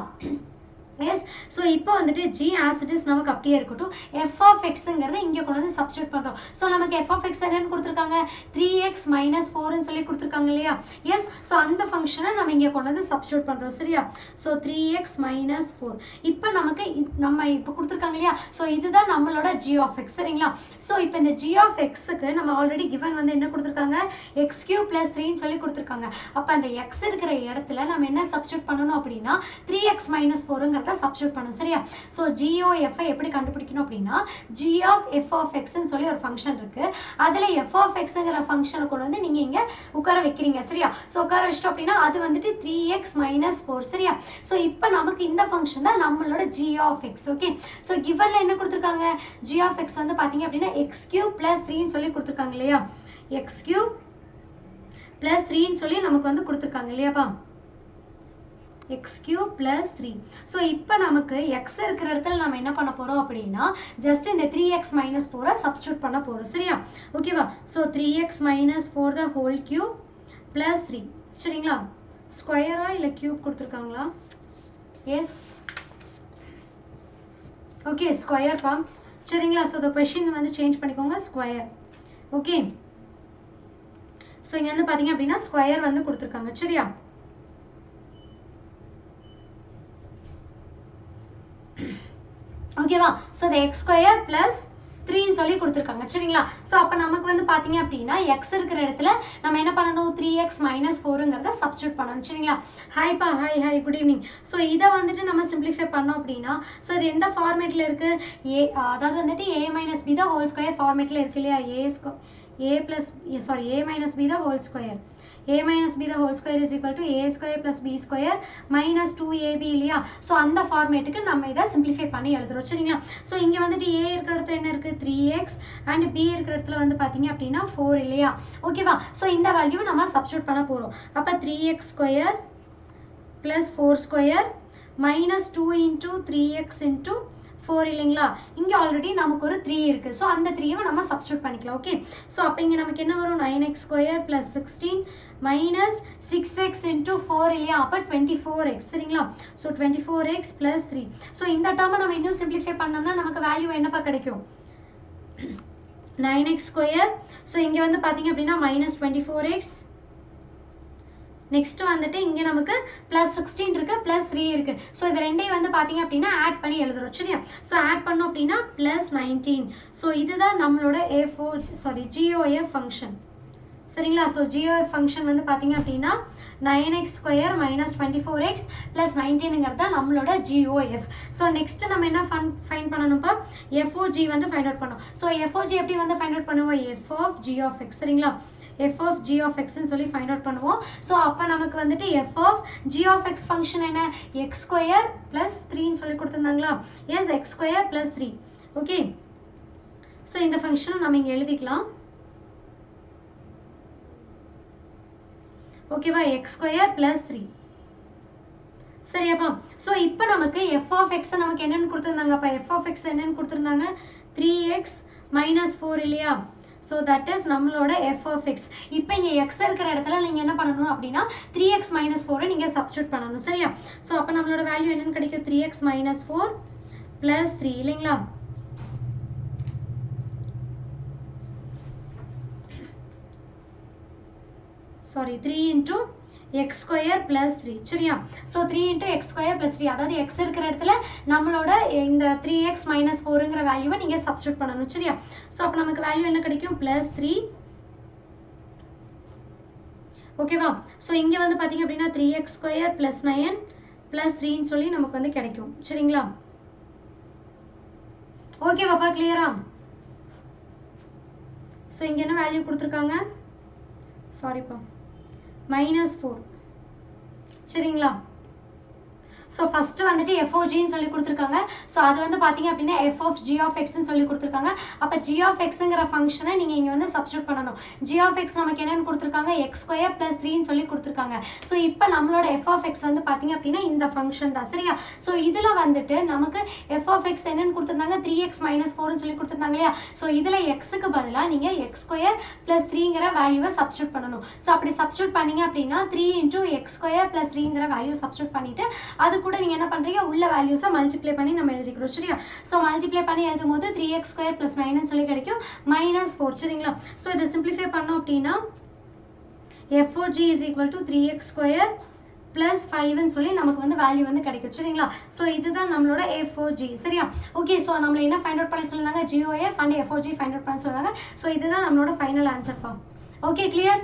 Yes, so இப்போ வந்துட்டு g as it is நமக்கு அப்படியே இருக்கட்டும். f of xங்கறதை இங்க கொண்டு வந்து சப்ஸ்டிட்யூட் பண்றோம். சோ நமக்கு f of x என்னன்னு கொடுத்திருக்காங்க? 3x - 4 ன்னு சொல்லி கொடுத்திருக்காங்க இல்லையா? Yes, so அந்த ஃபங்க்ஷனை நம்ம இங்க கொண்டு வந்து சப்ஸ்டிட்யூட் பண்றோம். சரியா? So 3x - 4. இப்போ நமக்கு நம்ம இப்போ கொடுத்திருக்காங்க இல்லையா? சோ இதுதான் நம்மளோட g of x. சரிங்களா? சோ இப்போ இந்த g of xக்கு நம்ம ஆல்ரெடி given வந்து என்ன கொடுத்திருக்காங்க? x³ + 3 ன்னு சொல்லி கொடுத்திருக்காங்க. அப்ப அந்த x இருக்கிற இடத்துல நம்ம என்ன சப்ஸ்டிட்யூட் பண்ணனும் அப்படினா 3x - 4ங்கற சப்ஸ்டிட்யூட் பண்ணனும். சரியா? சோ GOF ஐ எப்படி கண்டுபிடிக்கணும் அப்படினா G of f of x ன்னு சொல்லி ஒரு ஃபங்க்ஷன் இருக்கு. அதுல f of xங்கற ஃபங்க்ஷனை கொண்டு வந்து நீங்க இங்க உட்கார வைக்கிறீங்க. சரியா? சோ உட்கார வச்சிட்டோம் அப்படினா அது வந்துட்டு 3x - 4. சரியா? சோ இப்போ நமக்கு இந்த ஃபங்க்ஷன் தான் நம்மளோட G of x. Okay? So givenல என்ன கொடுத்திருக்காங்க? G of x வந்து பாத்தீங்க அப்படினா x³ + 3 ன்னு சொல்லி கொடுத்திருக்காங்க இல்லையா? x³ + 3 ன்னு சொல்லி நமக்கு வந்து கொடுத்திருக்காங்க இல்லையாப்பா? x³ + 3. சோ இப்போ நமக்கு x இருக்கிற இடத்துல நாம என்ன பண்ண போறோம் அப்படினா ஜஸ்ட் இந்த 3x - 4 சப்ஸ்டிட்யூட் பண்ண போறோம். சரியா? ஓகேவா? So 3x - 4 the whole cube + 3. சரிங்களா? ஸ்கொயரா இல்ல கியூப் கொடுத்திருக்காங்களா? எஸ். ஓகே, ஸ்கொயர் பா. சரிங்களா? சோ the question வந்து சேஞ்ச் பண்ணிக்கோங்க, ஸ்கொயர். ஓகே? சோ இங்க வந்து பாத்தீங்க அப்படினா ஸ்கொயர் வந்து கொடுத்திருக்காங்க. சரியா? ஓகேவா? சோ the x² + 3 சொல்லி கொடுத்திருக்காங்க. சரிங்களா? சோ அப்ப நமக்கு வந்து பாத்தீங்க அப்படினா x இருக்கிற இடத்துல நம்ம என்ன பண்ணனும்? 3x - 4ங்கறத சப்ஸ்டிட்யூட் பண்ணனும். சரிங்களா? ஹாய் பா, ஹாய் குட் ஈவினிங். சோ இத வந்துட்டு நம்ம சிம்பிளிஃபை பண்ணோம் அப்படினா சோ இது எந்த ஃபார்மேட்ல இருக்கு? அதாவது வந்துட்டு a - b the whole square ஃபார்மேட்ல இருக்கு இல்லையா? a - b the whole square. a - b the whole square is equal to a² + b² - 2ab இல்லையா? சோ அந்த ஃபார்மேட்டுக்கு நம்ம இத சிம்பிளிஃபை பண்ணி எழுதுறோம். சரிங்களா? சோ இங்க வந்துட்டு a இருக்கிற இடத்துல என்ன இருக்கு? 3x and b இருக்கிற இடத்துல வந்து பாத்தீங்க அப்படினா 4 இல்லையா? ஓகேவா? சோ இந்த வேல்யூ நம்ம சப்ஸ்டிட்யூட் பண்ண போறோம். அப்ப 3x² + 4² - 2 * 3x * 4 இல்லைங்களா? இங்க ஆல்ரெடி நமக்கு ஒரு 3 இருக்கு. சோ அந்த 3வை நம்ம சப்ஸ்டிட்யூட் பண்ணிக்கலாம். ஓகே? சோ அப்ப இங்க நமக்கு என்ன வரும்? 9x² + 16 - 6x * 4 இல்லையா? அப்ப 24x. சரிங்களா? So 24x + 3. சோ இந்த டேர்மை நம்ம இன்னும் சிம்பிளிஃபை பண்ணோம்னா நமக்கு வேல்யூ என்னப்பா கிடைக்கும்? 9x². சோ இங்க வந்து பாத்தீங்க அப்படினா -24x. நெக்ஸ்ட் வந்துட்டு இங்க நமக்கு +16 இருக்கு, +3 இருக்கு. சோ இது ரெண்டையும் வந்து பாத்தீங்க அப்படினா ஆட் பண்ணி எழுதுறோம். சரியா? சோ ஆட் பண்ணோம் அப்படினா +19. சோ இதுதான் நம்மளோட GOF ஃபங்க்ஷன். சரிங்களா? சோ GOF ஃபங்க்ஷன் வந்து பாத்தீங்க அப்படினா 9x² - 24x + 19ங்கறது நம்மளோட GOF. சோ நெக்ஸ்ட் நம்ம என்ன ஃபைண்ட் பண்ணனும்ப்பா? FOG வந்து ஃபைண்ட் அவுட் பண்ணனும். சோ FOG எப்படி வந்து ஃபைண்ட் அவுட் பண்ணுவோம்? f of g of x. சரிங்களா? f of g of x ன்னு சொல்லி ஃபைண்ட் அவுட் பண்ணுவோம். சோ அப்ப நமக்கு வந்துட்டு f of g of x function என்ன? x² + 3 ன்னு சொல்லி கொடுத்திருந்தாங்களா? S, x² + 3. ஓகே? சோ இந்த ஃபங்க்ஷனை நம்ம இங்க எழுதிக்கலாம். ஓகேவா? x² + 3. சரியாப்பா? சோ இப்போ நமக்கு f of x நமக்கு என்னன்னு கொடுத்திருந்தாங்க? அப்ப f of x என்னன்னு கொடுத்திருந்தாங்க? 3x - 4 இல்லையா? So that is நம்மளோட f of x. இப்போ இங்க x இருக்கிற இடத்துல நீங்க என்ன பண்ணனும் அப்படினா 3x - 4 நீங்க சப்ஸ்டிட்யூட் பண்ணனும். சரியா? சோ அப்ப நம்மளோட வேல்யூ என்னன்னு கிடைக்கும்? 3x - 4 + 3 இல்லைங்களா? Sorry, 3 * x² + 3. சரியா? சோ 3 * x² + 3, அதாவது x இருக்கிற இடத்துல நம்மளோட இந்த 3x - 4ங்கற வேல்யூவை நீங்க சப்ஸ்டிட்யூட் பண்ணனும். சரியா? சோ அப்ப நமக்கு வேல்யூ என்ன கிடைக்கும்? +3. ஓகேவா? சோ இங்க வந்து பாத்தீங்க அப்படினா 3x² + 9 + 3 ன்னு சொல்லி நமக்கு வந்து கிடைக்கும். சரிங்களா? ஓகேவாப்பா? கிளியரா? சோ இங்க என்ன வேல்யூ கொடுத்திருக்காங்க? சாரிப்பா, -4. சரிங்களா? ஸோ ஃபர்ஸ்ட் வந்துட்டு எஃப்ஓஜின்னு சொல்லி கொடுத்துருக்காங்க. ஸோ அது வந்து பார்த்தீங்க அப்படின்னா எஃப் ஆஃப் ஜி ஆஃப் எக்ஸ்ன்னு சொல்லி கொடுத்துருக்காங்க. அப்போ ஜி ஆஃப் எக்ஸுங்கிற ஃபங்க்ஷனை நீங்கள் இங்கே வந்து சப்ஸ்டியூட் பண்ணணும். ஜி ஆஃப் எக்ஸ் நமக்கு என்னன்னு கொடுத்துருக்காங்க, எக்ஸ் ஸ்கொயர் பிளஸ் 3ன்னு சொல்லி கொடுத்துருக்காங்க. ஸோ இப்போ நம்மளோட எஃப் ஆஃப் எக்ஸ் வந்து பார்த்தீங்க அப்படின்னா இந்த ஃபங்க்ஷன் தான், சரியா? ஸோ இதில் வந்துட்டு நமக்கு எஃப் ஆஃப் எக்ஸ் என்னன்னு கொடுத்துருந்தாங்க, 3x மைனஸ் 4ன்னு சொல்லி கொடுத்துருந்தாங்க இல்லையா? ஸோ இதில் எக்ஸுக்கு பதிலாக நீங்கள் எக்ஸ் ஸ்கொயர் பிளஸ் 3ங்கிற வேல்யூவை சப்ஸ்டியூட் பண்ணணும். ஸோ அப்படி சப்ஸ்டியூட் பண்ணீங்க அப்படின்னா 3 × எக்ஸ் ஸ்கொயர் பிளஸ் 3ங்கிற வேல்யூ சப்ஸ்டியூட் பண்ணிட்டு அது கூட நீங்க என்ன பண்றீங்க, உள்ள வேல்யூஸை மல்டிப்ளை பண்ணி நம்ம எழுதிக்கிறோம், சரியா? ஸோ மல்டிப்ளை பண்ணி எழுதும் போது 3x ஸ்கொயர் பிளஸ் 9ன்னு சொல்லி கிடைக்கும், -4, சரிங்களா? ஸோ இதை சிம்பிளிஃபை பண்ணோம் அப்படின்னா FOG is equal to 3x square plus 5ன்னு சொல்லி நமக்கு வந்து வேல்யூ வந்து கிடைக்கும், சரிங்களா? ஸோ இதுதான் நம்மளோட FOG, சரியா? ஓகே, ஸோ நம்மள என்ன ஃபைண்ட் அவுட் பண்ணி சொல்லிருந்தாங்க, GOF and FOG find out பண்ண சொல்லுவாங்க. ஸோ இதுதான் நம்மளோட ஃபைனல் ஆன்சர் பா. Okay, clear?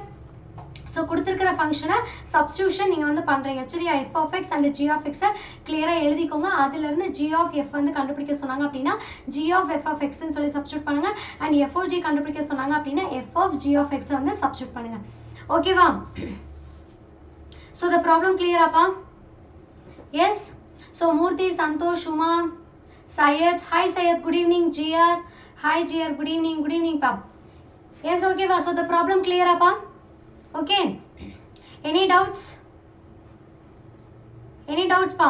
ஸோ கொடுத்துருக்கிற ஃபங்க்ஷனை சப்ஸ்டியூஷன் நீங்கள் வந்து பண்ணுறீங்க, சரியா? F of x and g of எக்ஸை கிளியராக எழுதிக்கோங்க. அதுலேருந்து ஜி ஆஃப் எஃப் வந்து கண்டுபிடிக்க சொன்னாங்க அப்படின்னா ஜி ஆஃப் எஃப் ஆஃப் எக்ஸ்ன்னு சொல்லி சப்ஸ்டியூட் பண்ணுங்க. அண்ட் எஃப்ஓஜி கண்டுபிடிக்க சொன்னாங்க அப்படின்னா எஃப் ஆஃப் ஜி ஆஃப் எக்ஸை வந்து சப்ஸ்டியூட் பண்ணுங்க. ஓகேவா? ஸோ த ப்ராப்ளம் கிளியராப்பா? Yes. So Murthy, Santhosh, Uma, Syed, hi Syed, good evening. GR, hi GR, good evening பா. எஸ், ஓகேவா? ஸோ த ப்ராப்ளம் கிளியராப்பா? Okay, any doubts pa?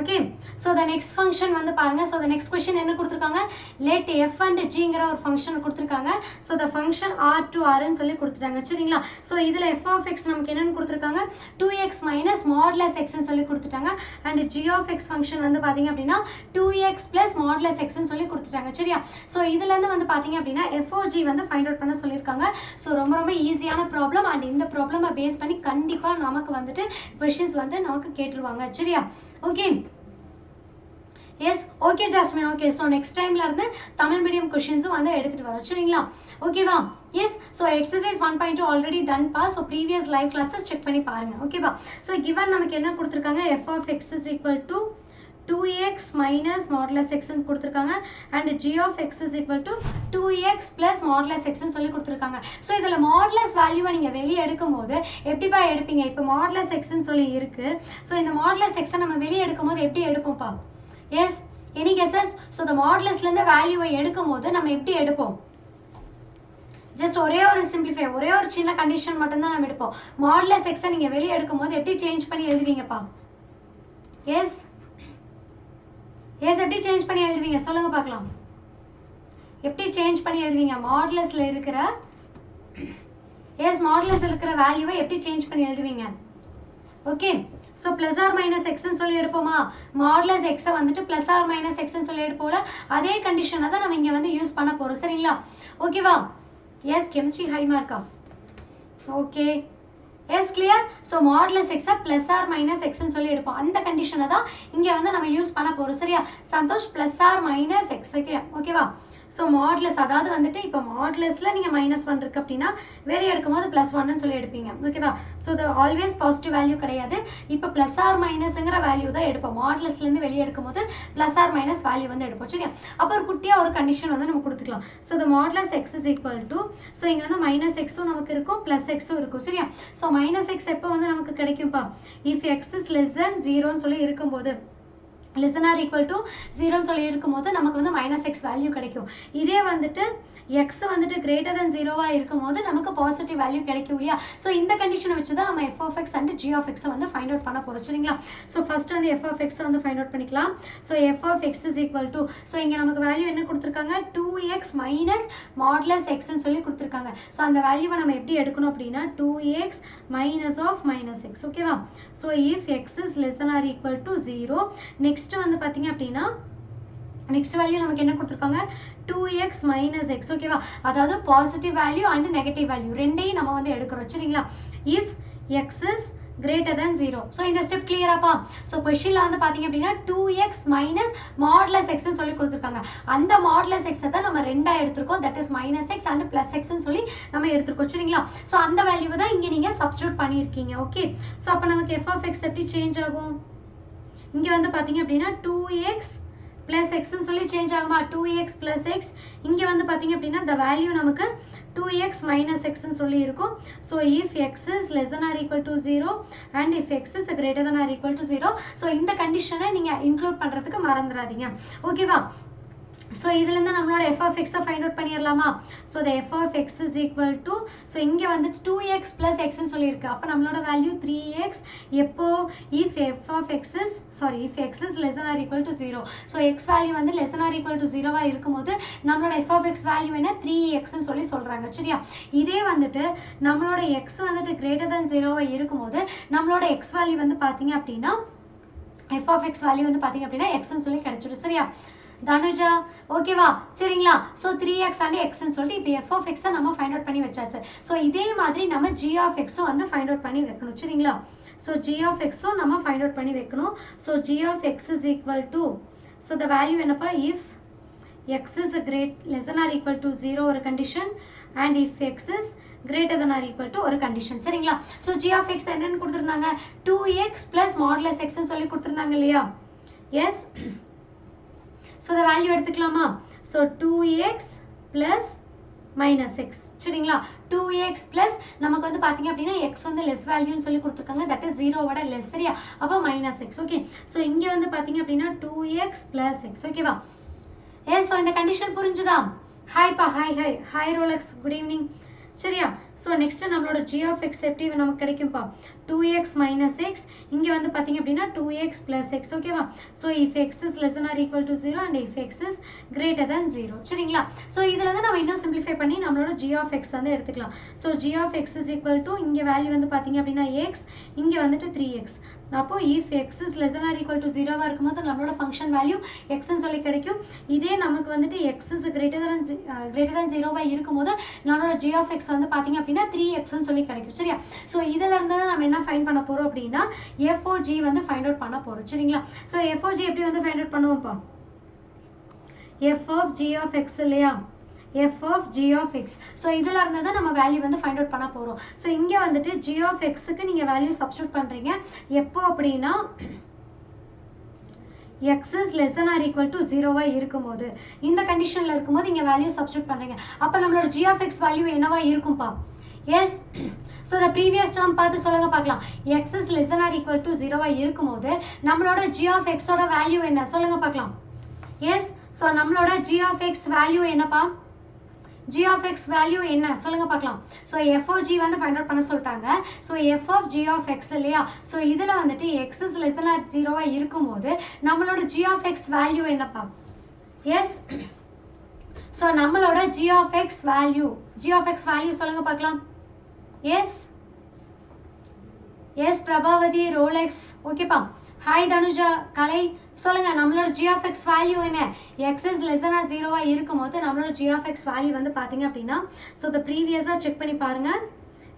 Okay, so the next function வந்து பாருங்க. So the next question என்ன கொடுத்திருக்காங்க, let f and g ங்கற ஒரு function கொடுத்திருக்காங்க. So the function r to r ன்னு சொல்லி கொடுத்துட்டாங்க, சரிங்களா? So இதுல f of x நமக்கு என்னன்னு கொடுத்திருக்காங்க, 2x minus modulus x ன்னு சொல்லி கொடுத்துட்டாங்க. and g of x function வந்து பாத்தீங்க அப்படின்னா 2x plus modulus x ன்னு சொல்லி கொடுத்துட்டாங்க, சரியா? So இதுல இருந்து வந்து பாத்தீங்க அப்படின்னா FOG வந்து ஃபைண்ட் அவுட் பண்ண சொல்லிருக்காங்க. So ரொம்ப ஈஸியான ப்ராப்ளம். and இந்த ப்ராப்ளமை பேஸ் பண்ணி கண்டிப்பா நமக்கு வந்துட்டு क्वेश्चंस வந்து நமக்கு கேட்றுவாங்க, சரியா? Okay, yes, okay Jasmine. Okay, so next டைம்ல இருந்து தமிழ் மீடியம் கொஸ்டின்ஸும் வந்து எடுத்துட்டு வரோம், சரிங்களா? ஓகேவா? எஸ். ஸோ எக்ஸசைஸ் 1.2 ஆல்ரெடி டன் பா. So previous live classes check பண்ணி பாருங்க, ஓகேவா? ஸோ கிவன் நமக்கு என்ன கொடுத்துருக்காங்க, f of x is equal to 2x minus modulus x ன்னு கொடுத்துருக்காங்க. and g of x is equal to 2x plus modulus x ன்னு சொல்லி கொடுத்துருக்காங்க. ஸோ இதில் மாடுலஸ் வேல்யூவை நீங்கள் வெளியே எடுக்கும் போது எப்படிப்பா எடுப்பீங்க? இப்போ மாடுலஸ் எக்ஸ்ன்னு சொல்லி இருக்கு. ஸோ இந்த மாடுலஸ் எக்ஸை நம்ம வெளியே எடுக்கும் போது எப்படி எடுப்போம்ப்பா? Yes, any guesses? ஸோ இந்த மாடுலஸ்லேருந்து வேல்யூவை எடுக்கும் போது நம்ம எப்படி எடுப்போம்? ஜஸ்ட் ஒரே ஒரு சிம்பிளிஃபை, ஒரே ஒரு சின்ன கண்டிஷன் மட்டும்தான் நம்ம எடுப்போம். மாடுலஸ் எக்ஸை நீங்கள் வெளியே எடுக்கும் போது எப்படி சேஞ்ச் பண்ணி எழுதுவீங்கப்பா? எஸ், எப்படி சேஞ்ச் பண்ணி எழுதுவீங்க சொல்லுங்க பார்க்கலாம். எப்படி சேஞ்ச் பண்ணி எழுதுவீங்க? மாடுலஸ்ல இருக்கிற மாடுலஸ்ல இருக்கிற வேல்யூவை எப்படி சேஞ்ச் பண்ணி எழுதுவீங்க? Okay, so plus or minus எக்ஸ்ன்னு சொல்லி எடுப்போமா? மாடுலஸ் எக்ஸை வந்துட்டு பிளஸ் ஆர் மைனஸ் எக்ஸ்ன்னு சொல்லி எடுப்போம்ல, அதே கண்டிஷனை தான் நம்ம இங்கே வந்து யூஸ் பண்ண போறோம், சரிங்களா? ஓகேவா? எஸ், கெமிஸ்ட்ரி ஹை மார்க்கா? Okay, yes, clear? So modulus எக்ஸை பிளஸ் ஆர் மைனஸ் எக்ஸ்ன்னு சொல்லி எடுப்போம். அந்த கண்டிஷனை தான் இங்கே வந்து நம்ம யூஸ் பண்ண போறோம், சரியா? Santhosh, plus or minus x, ஓகேவா? ஸோ மாடுலஸ், அதாவது வந்துட்டு இப்போ மாடுலஸில் நீங்கள் -1 இருக்கு அப்படின்னா வெளியே எடுக்கும்போது +1ன்னு சொல்லி எடுப்பீங்க, ஓகேவா? ஸோ இது ஆல்வேஸ் பாசிட்டிவ் வேல்யூ கிடையாது. இப்போ பிளஸ் ஆர் மைனஸ்ங்கிற வேல்யூ தான் எடுப்போம். மாடுலஸ்லேருந்து வெளியே எடுக்கும்போது பிளஸ் ஆர் மைனஸ் வேல்யூ வந்து எடுப்போம், சரியா? அப்போ ஒரு குட்டியாக ஒரு கண்டிஷன் வந்து நம்ம கொடுத்துக்கலாம். So the modulus x is equal to, so இங்கே வந்து -x-உம் நமக்கு இருக்கும், +x-உம் இருக்கும், சரியா? ஸோ -x எப்போ வந்து நமக்கு கிடைக்கும்ப்பா? if x is less than 0ன்னு சொல்லி இருக்கும்போது, less than or equal to 0ன்னு சொல்லி இருக்கும்போது நமக்கு வந்து -x வேல்யூ கிடைக்கும். இதே வந்துட்டு x வந்துட்டு greater than 0வா இருக்கும்போது நமக்கு பாசிட்டிவ் வேல்யூ கிடைக்கும் இல்லையா? ஸோ இந்த கண்டிஷனை வச்சு தான் நம்ம f of x and g of x வந்து ஃபைண்ட் அவுட் பண்ண போறோம், சரிங்களா? ஸோ ஃபர்ஸ்ட் வந்து f of x வந்து ஃபைண்ட் அவுட் பண்ணிக்கலாம். So f of x is equal to, so இங்கே நமக்கு வேல்யூ என்ன கொடுத்துருக்காங்க, 2x minus modulus xன்னு சொல்லி கொடுத்துருக்காங்க. ஸோ அந்த வேல்யூவை நம்ம எப்படி எடுக்கணும் அப்படின்னா 2x minus of -x, ஓகேவா? So if x is less than or equal to 0, next வந்து பார்த்தீங்க அப்படின்னா நெக்ஸ்ட் வேல்யூ நமக்கு என்ன கொடுத்துருக்காங்க, 2x minus x, ஓகேவா? அதாவது positive value and negative value ரெண்டையும் நம்ம வந்து எடுக்கிறோம், சரிங்களா? if x is greater than 0. So இந்த ஸ்டெப் கிளியராப்பா? ஸோ கொஸ்டின்ல வந்து பார்த்தீங்க அப்படின்னா 2x minus modulus x ன்னு சொல்லி கொடுத்துருக்காங்க. அந்த modulus x தான் நம்ம ரெண்டா எடுத்திருக்கோம், that is -x and +x ன்னு சொல்லி நம்ம எடுத்திருக்கோம், சரிங்களா? ஸோ அந்த வேல்யூவை தான் இங்கே நீங்கள் சப்ஸ்டியூட் பண்ணியிருக்கீங்க, ஓகே? ஸோ அப்போ நமக்கு f of x எப்படி சேஞ்ச் ஆகும்? இங்கே வந்து பார்த்தீங்க அப்படின்னா 2x plus x னு சொல்லி சேஞ்ச் ஆகுமா 2x plus x இங்க வந்து பாத்தீங்க அப்படினா the value நமக்கு 2x minus x னு சொல்லி இருக்கும் so if x is less than or equal to 0 and if x is greater than or equal to 0 so இந்த கண்டிஷனை நீங்க இன்க்ளூட் பண்றதுக்கு மறந்துடாதீங்க ஓகேவா so இதுல இருந்து நம்மளோட f of x find out பண்ணிரலாமா so the f of x is equal to so இங்க வந்து 2x plus x னு சொல்லி இருக்கு அப்ப நம்மளோட வேல்யூ 3x எப்போ if f of x is if x is less than or equal to 0 so x value வந்து less than or equal to 0 ஆ இருக்கும்போது நம்மளோட f of x value என்ன 3x னு சொல்லி சொல்றாங்க சரியா இதே வந்துட்டு நம்மளோட x வந்துட்டு greater than 0 ஆ இருக்கும்போது நம்மளோட x value வந்து பாத்தீங்க அப்படினா f of x value வந்து பாத்தீங்க அப்படினா x னு சொல்லி கிடைச்சிடும் சரியா தனுஜா ஓகேவா சரிங்களா சோ 3x and x னு சொல்லிட்டு இப்போ f of x நம்ம ஃபைண்ட் அவுட் பண்ணி வச்சாச்சு சோ இதே மாதிரி நம்ம g of x வந்து ஃபைண்ட் அவுட் பண்ணி வைக்கணும் சரிங்களா சோ g of x நம்ம ஃபைண்ட் அவுட் பண்ணி வைக்கணும் so g of x is equal to so the value என்னப்பா if x is less than or equal to 0 ஒரு condition and if x is greater than or equal to ஒரு condition சரிங்களா so g of x என்னன்னு கொடுத்திருந்தாங்க 2x plus modulus x னு சொல்லி கொடுத்திருந்தாங்க இல்லையா yes so the value எடுத்துக்கலாமா so 2x plus minus x சரிங்களா 2x plus நமக்கு வந்து பாத்தீங்க அப்படினா x வந்து less value னு சொல்லி கொடுத்திருக்காங்க that is 0 விட less சரியா அப்ப minus x okay so இங்க வந்து பாத்தீங்க அப்படினா 2x plus x ஓகேவா yes so இந்த கண்டிஷன் புரிஞ்சுதா ஹாய் பா ஹாய் ரோலக்ஸ் குட் ஈவினிங் சரியா சோ நெக்ஸ்ட் நம்மளோட g of x எப்படி நமக்கு கிடைக்கும்பா 2x minus x இங்க வந்து பாத்தீங்க அப்படினா 2x plus x ஓகேவா so if x is less than or equal to 0 and if x is greater than 0 சரிங்களா சோ இதுல இருந்து நம்ம இன்னும் சிம்பிளிஃபை பண்ணி நம்மளோட g of x வந்து எடுத்துக்கலாம் so g of x is equal to இங்க வேல்யூ வந்து பாத்தீங்க அப்படினா x இங்க வந்துட்டு 3x அப்போ if x is less than or equal to 0 ஆ இருக்கும்போது நம்மளோட ஃபங்க்ஷன் வேல்யூ x னு சொல்லி கிடைக்கும் இதே நமக்கு வந்துட்டு x is greater than 0 ஆ இருக்கும்போது நம்மளோட g of x வந்து பாத்தீங்க அப்படினா 3x னு சொல்லி கிடைக்கும் சரியா சோ இதல இருந்து நம்ம என்ன ஃபைண்ட் பண்ண போறோம் அப்படினா f of g வந்து ஃபைண்ட் அவுட் பண்ண போறோம் சரிங்களா சோ f of g எப்படி வந்து ஃபைண்ட் அவுட் பண்ணுவோம்ப்பா f of g of x இல்லையா f of g of x so இதல இருந்து தான் நம்ம வேல்யூ வந்து ஃபைண்ட் அவுட் பண்ண போறோம் சோ இங்க வந்துட்டு g of x க்கு நீங்க வேல்யூ சப்ஸ்டிட்யூட் பண்றீங்க எப்போ அப்படினா x is less than or equal to 0 ஆ இருக்கும்போது இந்த கண்டிஷன்ல இருக்கும்போது இங்க வேல்யூ சப்ஸ்டிட்யூட் பண்றீங்க அப்ப நம்மளோட g of x வேல்யூ என்னவா இருக்கும்பா yes so the previous term பார்த்து சொல்லுங்க பார்க்கலாம் x is less than or equal to 0 ஆ இருக்கும்போது நம்மளோட g of x ஓட வேல்யூ என்ன சொல்லுங்க பார்க்கலாம் yes so நம்மளோட g of x வேல்யூ என்னப்பா g of x value என்ன சொல்லுங்க பார்க்கலாம் so f of g வந்து ஃபைண்ட் அவுட் பண்ண சொல்லிட்டாங்க so f of g of x இல்லையா so இதுல வந்துட்டு x is less than or 0 ஆ இருக்கும்போது நம்மளோட g of x value என்னப்பா yes so நம்மளோட g of x value சொல்லுங்க பார்க்கலாம் yes பிரபாவதி ரோலெக்ஸ் ஓகேப்பா ஹாய் தனுஜா கலை சொல்லுங்க நம்மளோட g of x வேல்யூ என்ன x is less than or 0 ஆ இருக்கும்போது நம்மளோட g of x வேல்யூ வந்து பாத்தீங்க அப்படினா சோ the previous-ஆ செக் பண்ணி பாருங்க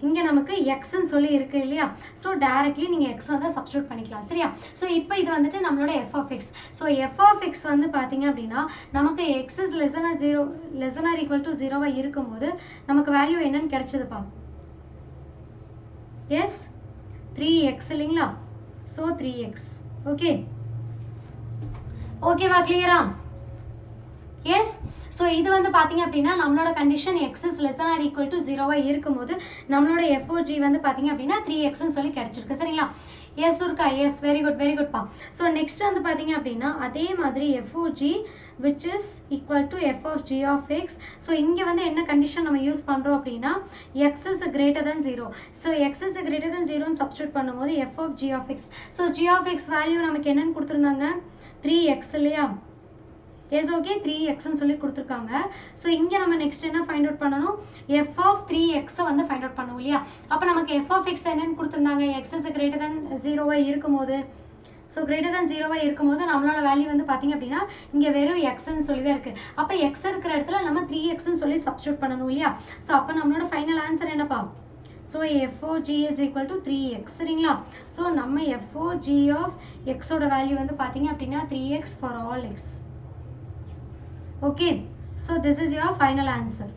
இங்க நமக்கு x ன்னு சொல்லி இருக்கு இல்லையா சோ டைரக்ட்லி நீங்க x வந்து சப்ஸ்டிட்யூட் பண்ணிக்கலாம் சரியா சோ இப்போ இது வந்துட்டு நம்மளோட f of x so f of x வந்து பாத்தீங்க அப்படினா நமக்கு x is less than or equal to 0 ஆ இருக்கும்போது நமக்கு வேல்யூ என்னன்னு கிடைச்சதுப்பா yes 3x இல்லீங்களா so 3x okay ஓகேவா கிளியரா yes so இது வந்து பாத்தீங்க அப்படினா நம்மளோட condition x is less than or equal to 0 ஆ இருக்கும்போது நம்மளோட f of g வந்து பாத்தீங்க அப்படினா 3x னு சொல்லி கிடைச்சிருக்கு சரிங்களா yes Durga yes very good பா so next வந்து பாத்தீங்க அப்படினா அதே மாதிரி f of g which is equal to f of g of x so இங்க வந்து என்ன கண்டிஷன் நம்ம யூஸ் பண்றோம் அப்படினா x is greater than 0 so x is greater than 0 னு சப்ஸ்டிட்யூட் பண்ணும்போது f of g of x so g of x value நமக்கு என்னன்னு கொடுத்திருந்தாங்க 3x இல்லையா yes okay 3x னு சொல்லி கொடுத்திருக்காங்க சோ இங்க நம்ம நெக்ஸ்ட் என்ன ஃபைண்ட் அவுட் பண்ணனும் f of 3x வந்து ஃபைண்ட் அவுட் பண்ணனும் இல்லையா அப்ப நமக்கு f of x என்னன்னு கொடுத்திருந்தாங்க x is greater than 0 ஆ இருக்கும்போது so greater than 0 ஆ இருக்கும்போது நம்மளோட வேல்யூ வந்து பாத்தீங்க அப்படினா இங்க வெறும் x ன்னு சொல்லி தான் இருக்கு அப்ப x இருக்கிற இடத்துல நம்ம 3x ன்னு சொல்லி சப்ஸ்டிட்யூட் பண்ணனும் இல்லையா சோ அப்ப நம்மளோட ஃபைனல் ஆன்சர் என்னப்பா so f of g is equal to 3x சரிங்களா so நம்ம f of g of x ஓட வேல்யூ வந்து பாத்தீங்க அப்படினா 3x for all x okay so this is your final answer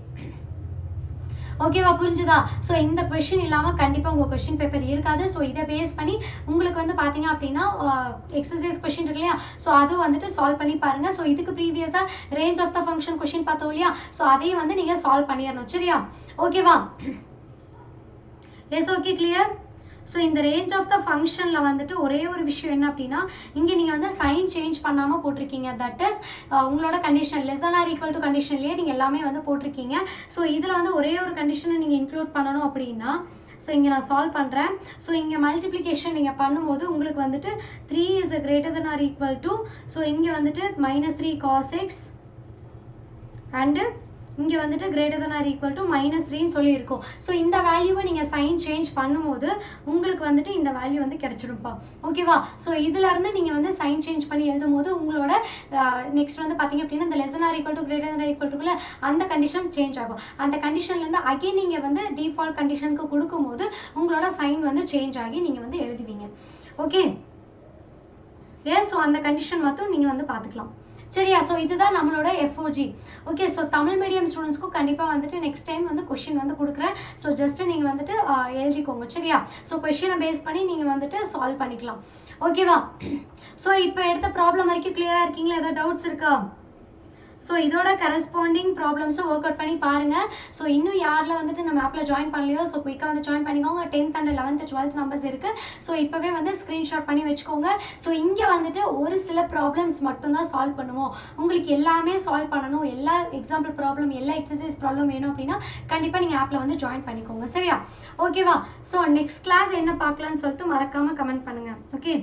ஓகேவா புரிஞ்சுதா ஸோ இந்த கொஷின் இல்லாமல் கண்டிப்பாக உங்கள் கொஷின் பேப்பர் இருக்காது ஸோ இதை பேஸ் பண்ணி உங்களுக்கு வந்து பார்த்தீங்க அப்படின்னா எக்ஸசைஸ் கொஷின் இருக்கு இல்லையா ஸோ அதுவும் வந்துட்டு சால்வ் பண்ணி பாருங்க ஸோ இதுக்கு ப்ரீவியஸாக range of the function question பார்த்தோம் இல்லையா ஸோ அதையும் வந்து நீங்கள் சால்வ் பண்ணிடணும் சரியா ஓகேவா எஸ் ஓகே கிளியர் ஸோ இந்த ரேஞ்ச் ஆஃப் த ஃபங்க்ஷனில் வந்துட்டு ஒரே ஒரு விஷயம் என்ன அப்படின்னா இங்கே நீங்கள் வந்து சைன் சேஞ்ச் பண்ணாமல் போட்டிருக்கீங்க தட் இஸ் உங்களோட condition less than or equal to கண்டிஷன்லேயே நீங்கள் எல்லாமே வந்து போட்டிருக்கீங்க ஸோ இதில் வந்து ஒரே ஒரு கண்டிஷனை நீங்கள் இன்க்ளூட் பண்ணணும் அப்படின்னா ஸோ இங்கே நான் சால்வ் பண்ணுறேன் ஸோ இங்கே மல்டிப்ளிகேஷன் நீங்கள் பண்ணும்போது உங்களுக்கு வந்துட்டு 3 is greater than or equal to so இங்கே வந்துட்டு -3 cos x அண்டு இங்கே வந்துட்டு greater than or equal to -3ன்னு சொல்லியிருக்கோம் ஸோ இந்த வேல்யூவை நீங்கள் சைன் சேஞ்ச் பண்ணும்போது உங்களுக்கு வந்துட்டு இந்த வேல்யூ வந்து கிடைச்சிடும்ப்பா ஓகேவா ஸோ இதுலேருந்து நீங்கள் வந்து சைன் சேஞ்ச் பண்ணி எழுதும் போது உங்களோட நெக்ஸ்ட் வந்து பார்த்தீங்க அப்படின்னா இந்த less than or equal to greater than or equal டுக்குள்ள அந்த கண்டிஷன் சேஞ்ச் ஆகும் அந்த கண்டிஷன்லேருந்து அகைன் நீங்கள் வந்து டிஃபால்ட் கண்டிஷனுக்கு கொடுக்கும்போது உங்களோட சைன் வந்து சேஞ்ச் ஆகி நீங்கள் வந்து எழுதுவீங்க ஓகே எஸ் ஸோ அந்த கண்டிஷன் மட்டும் நீங்கள் வந்து பார்த்துக்கலாம் சரியா ஸோ இதுதான் நம்மளோட f o g okay so Tamil medium ஸ்டூடெண்ட்ஸ்க்கும் கண்டிப்பாக வந்துட்டு நெக்ஸ்ட் டைம் வந்து கொஷின் வந்து கொடுக்குறேன் ஸோ ஜஸ்ட் நீங்கள் வந்துட்டு எழுதிக்கோங்க சரியா ஸோ கொஷினை பேஸ் பண்ணி நீங்கள் வந்துட்டு சால்வ் பண்ணிக்கலாம் ஓகேவா ஸோ இப்போ எடுத்த ப்ராப்ளம் வரைக்கும் கிளியராக இருக்கீங்களா ஏதாவது டவுட்ஸ் இருக்கா ஸோ இதோட கரஸ்பாண்டிங் ப்ராப்ளம்ஸும் ஒர்க் அவுட் பண்ணி பாருங்க ஸோ இன்னும் யாரில் வந்துட்டு நம்ம ஆப்பில் ஜாயின் பண்ணலையோ ஸோ குயிக்காக வந்து ஜாயின் பண்ணிக்கோங்க 10th and 11th 12th numbers இருக்கு ஸோ இப்போவே வந்து ஸ்க்ரீன்ஷாட் பண்ணி வச்சுக்கோங்க ஸோ இங்கே வந்துட்டு ஒரு சில ப்ராப்ளம்ஸ் மட்டும்தான் சால்வ் பண்ணுவோம் உங்களுக்கு எல்லாமே சால்வ் பண்ணணும் எல்லா எக்ஸாம்பிள் ப்ராப்ளம் எல்லா எக்ஸசைஸ் ப்ராப்ளம் வேணும் அப்படின்னா கண்டிப்பாக நீங்கள் ஆப்பில் வந்து ஜாயின் பண்ணிக்கோங்க சரியா ஓகேவா ஸோ நெக்ஸ்ட் கிளாஸ் என்ன பார்க்கலான்னு சொல்லிட்டு மறக்காமல் கமெண்ட் பண்ணுங்க ஓகே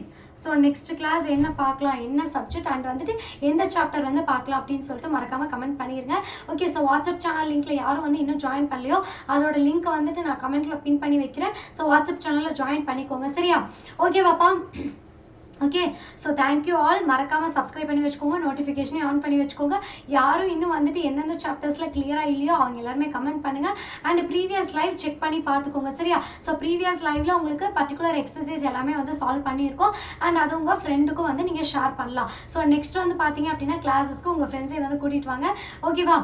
ஸோ நெக்ஸ்ட் கிளாஸ் என்ன பார்க்கலாம் என்ன சப்ஜெக்ட் அண்ட் வந்துட்டு எந்த சாப்டர் வந்து பார்க்கலாம் அப்படின்னு சொல்லிட்டு மறக்காம கமெண்ட் பண்ணிருங்க ஓகே ஸோ வாட்ஸ்அப் சேனல் லிங்க்ல யாரும் வந்து இன்னும் ஜாயின் பண்ணலையோ அதோட லிங்க்கை வந்துட்டு நான் கமெண்ட்ல பின் பண்ணி வைக்கிறேன் ஸோ வாட்ஸ்அப் சேனல்ல ஜாயின் பண்ணிக்கோங்க சரியா ஓகேவாப்பா ஓகே ஸோ தேங்க்யூ ஆல் மறக்காம சப்ஸ்கிரைப் பண்ணி வச்சுக்கோங்க நோட்டிஃபிகேஷனே ஆன் பண்ணி வச்சுக்கோங்க யாரும் இன்னும் வந்துட்டு எந்தெந்த சாப்டர்ஸ்ல கிளியரா இல்லையோ அவங்க எல்லாருமே கமெண்ட் பண்ணுங்க அண்ட் ப்ரீவியஸ் லைவ் செக் பண்ணி பார்த்துக்கோங்க சரியா ஸோ ப்ரீவியஸ் லைவ்ல உங்களுக்கு பர்டிகுலர் எக்ஸசைஸ் எல்லாமே வந்து சால்வ் பண்ணியிருக்கோம் அண்ட் அது உங்க ஃப்ரெண்டுக்கும் வந்து நீங்க ஷேர் பண்ணலாம் ஸோ நெக்ஸ்ட் வந்து பாத்தீங்க அப்படின்னா கிளாஸஸ்க்கு உங்க ஃப்ரெண்ட்ஸை வந்து கூட்டிட்டு வாங்க ஓகேவா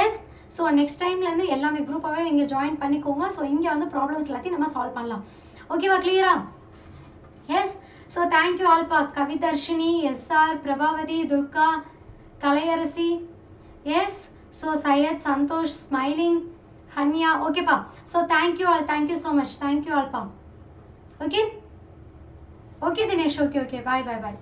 எஸ் ஸோ நெக்ஸ்ட் டைம்லேருந்து எல்லாமே குரூப்பாகவே இங்கே ஜாயின் பண்ணிக்கோங்க ஸோ இங்கே வந்து ப்ராப்ளம்ஸ் எல்லாத்தையும் நம்ம சால்வ் பண்ணலாம் ஓகேவா கிளியரா எஸ் ஸோ தேங்க்யூ ஆல்பா Kavidharshini SR Prabhavathi Durga Kalaiyarasi yes so Syed Santhosh smiling Hanya ஓகேப்பா so thank you all thank you so much thank you ஆல்பா okay okay Dinesh okay okay bye bye பாய்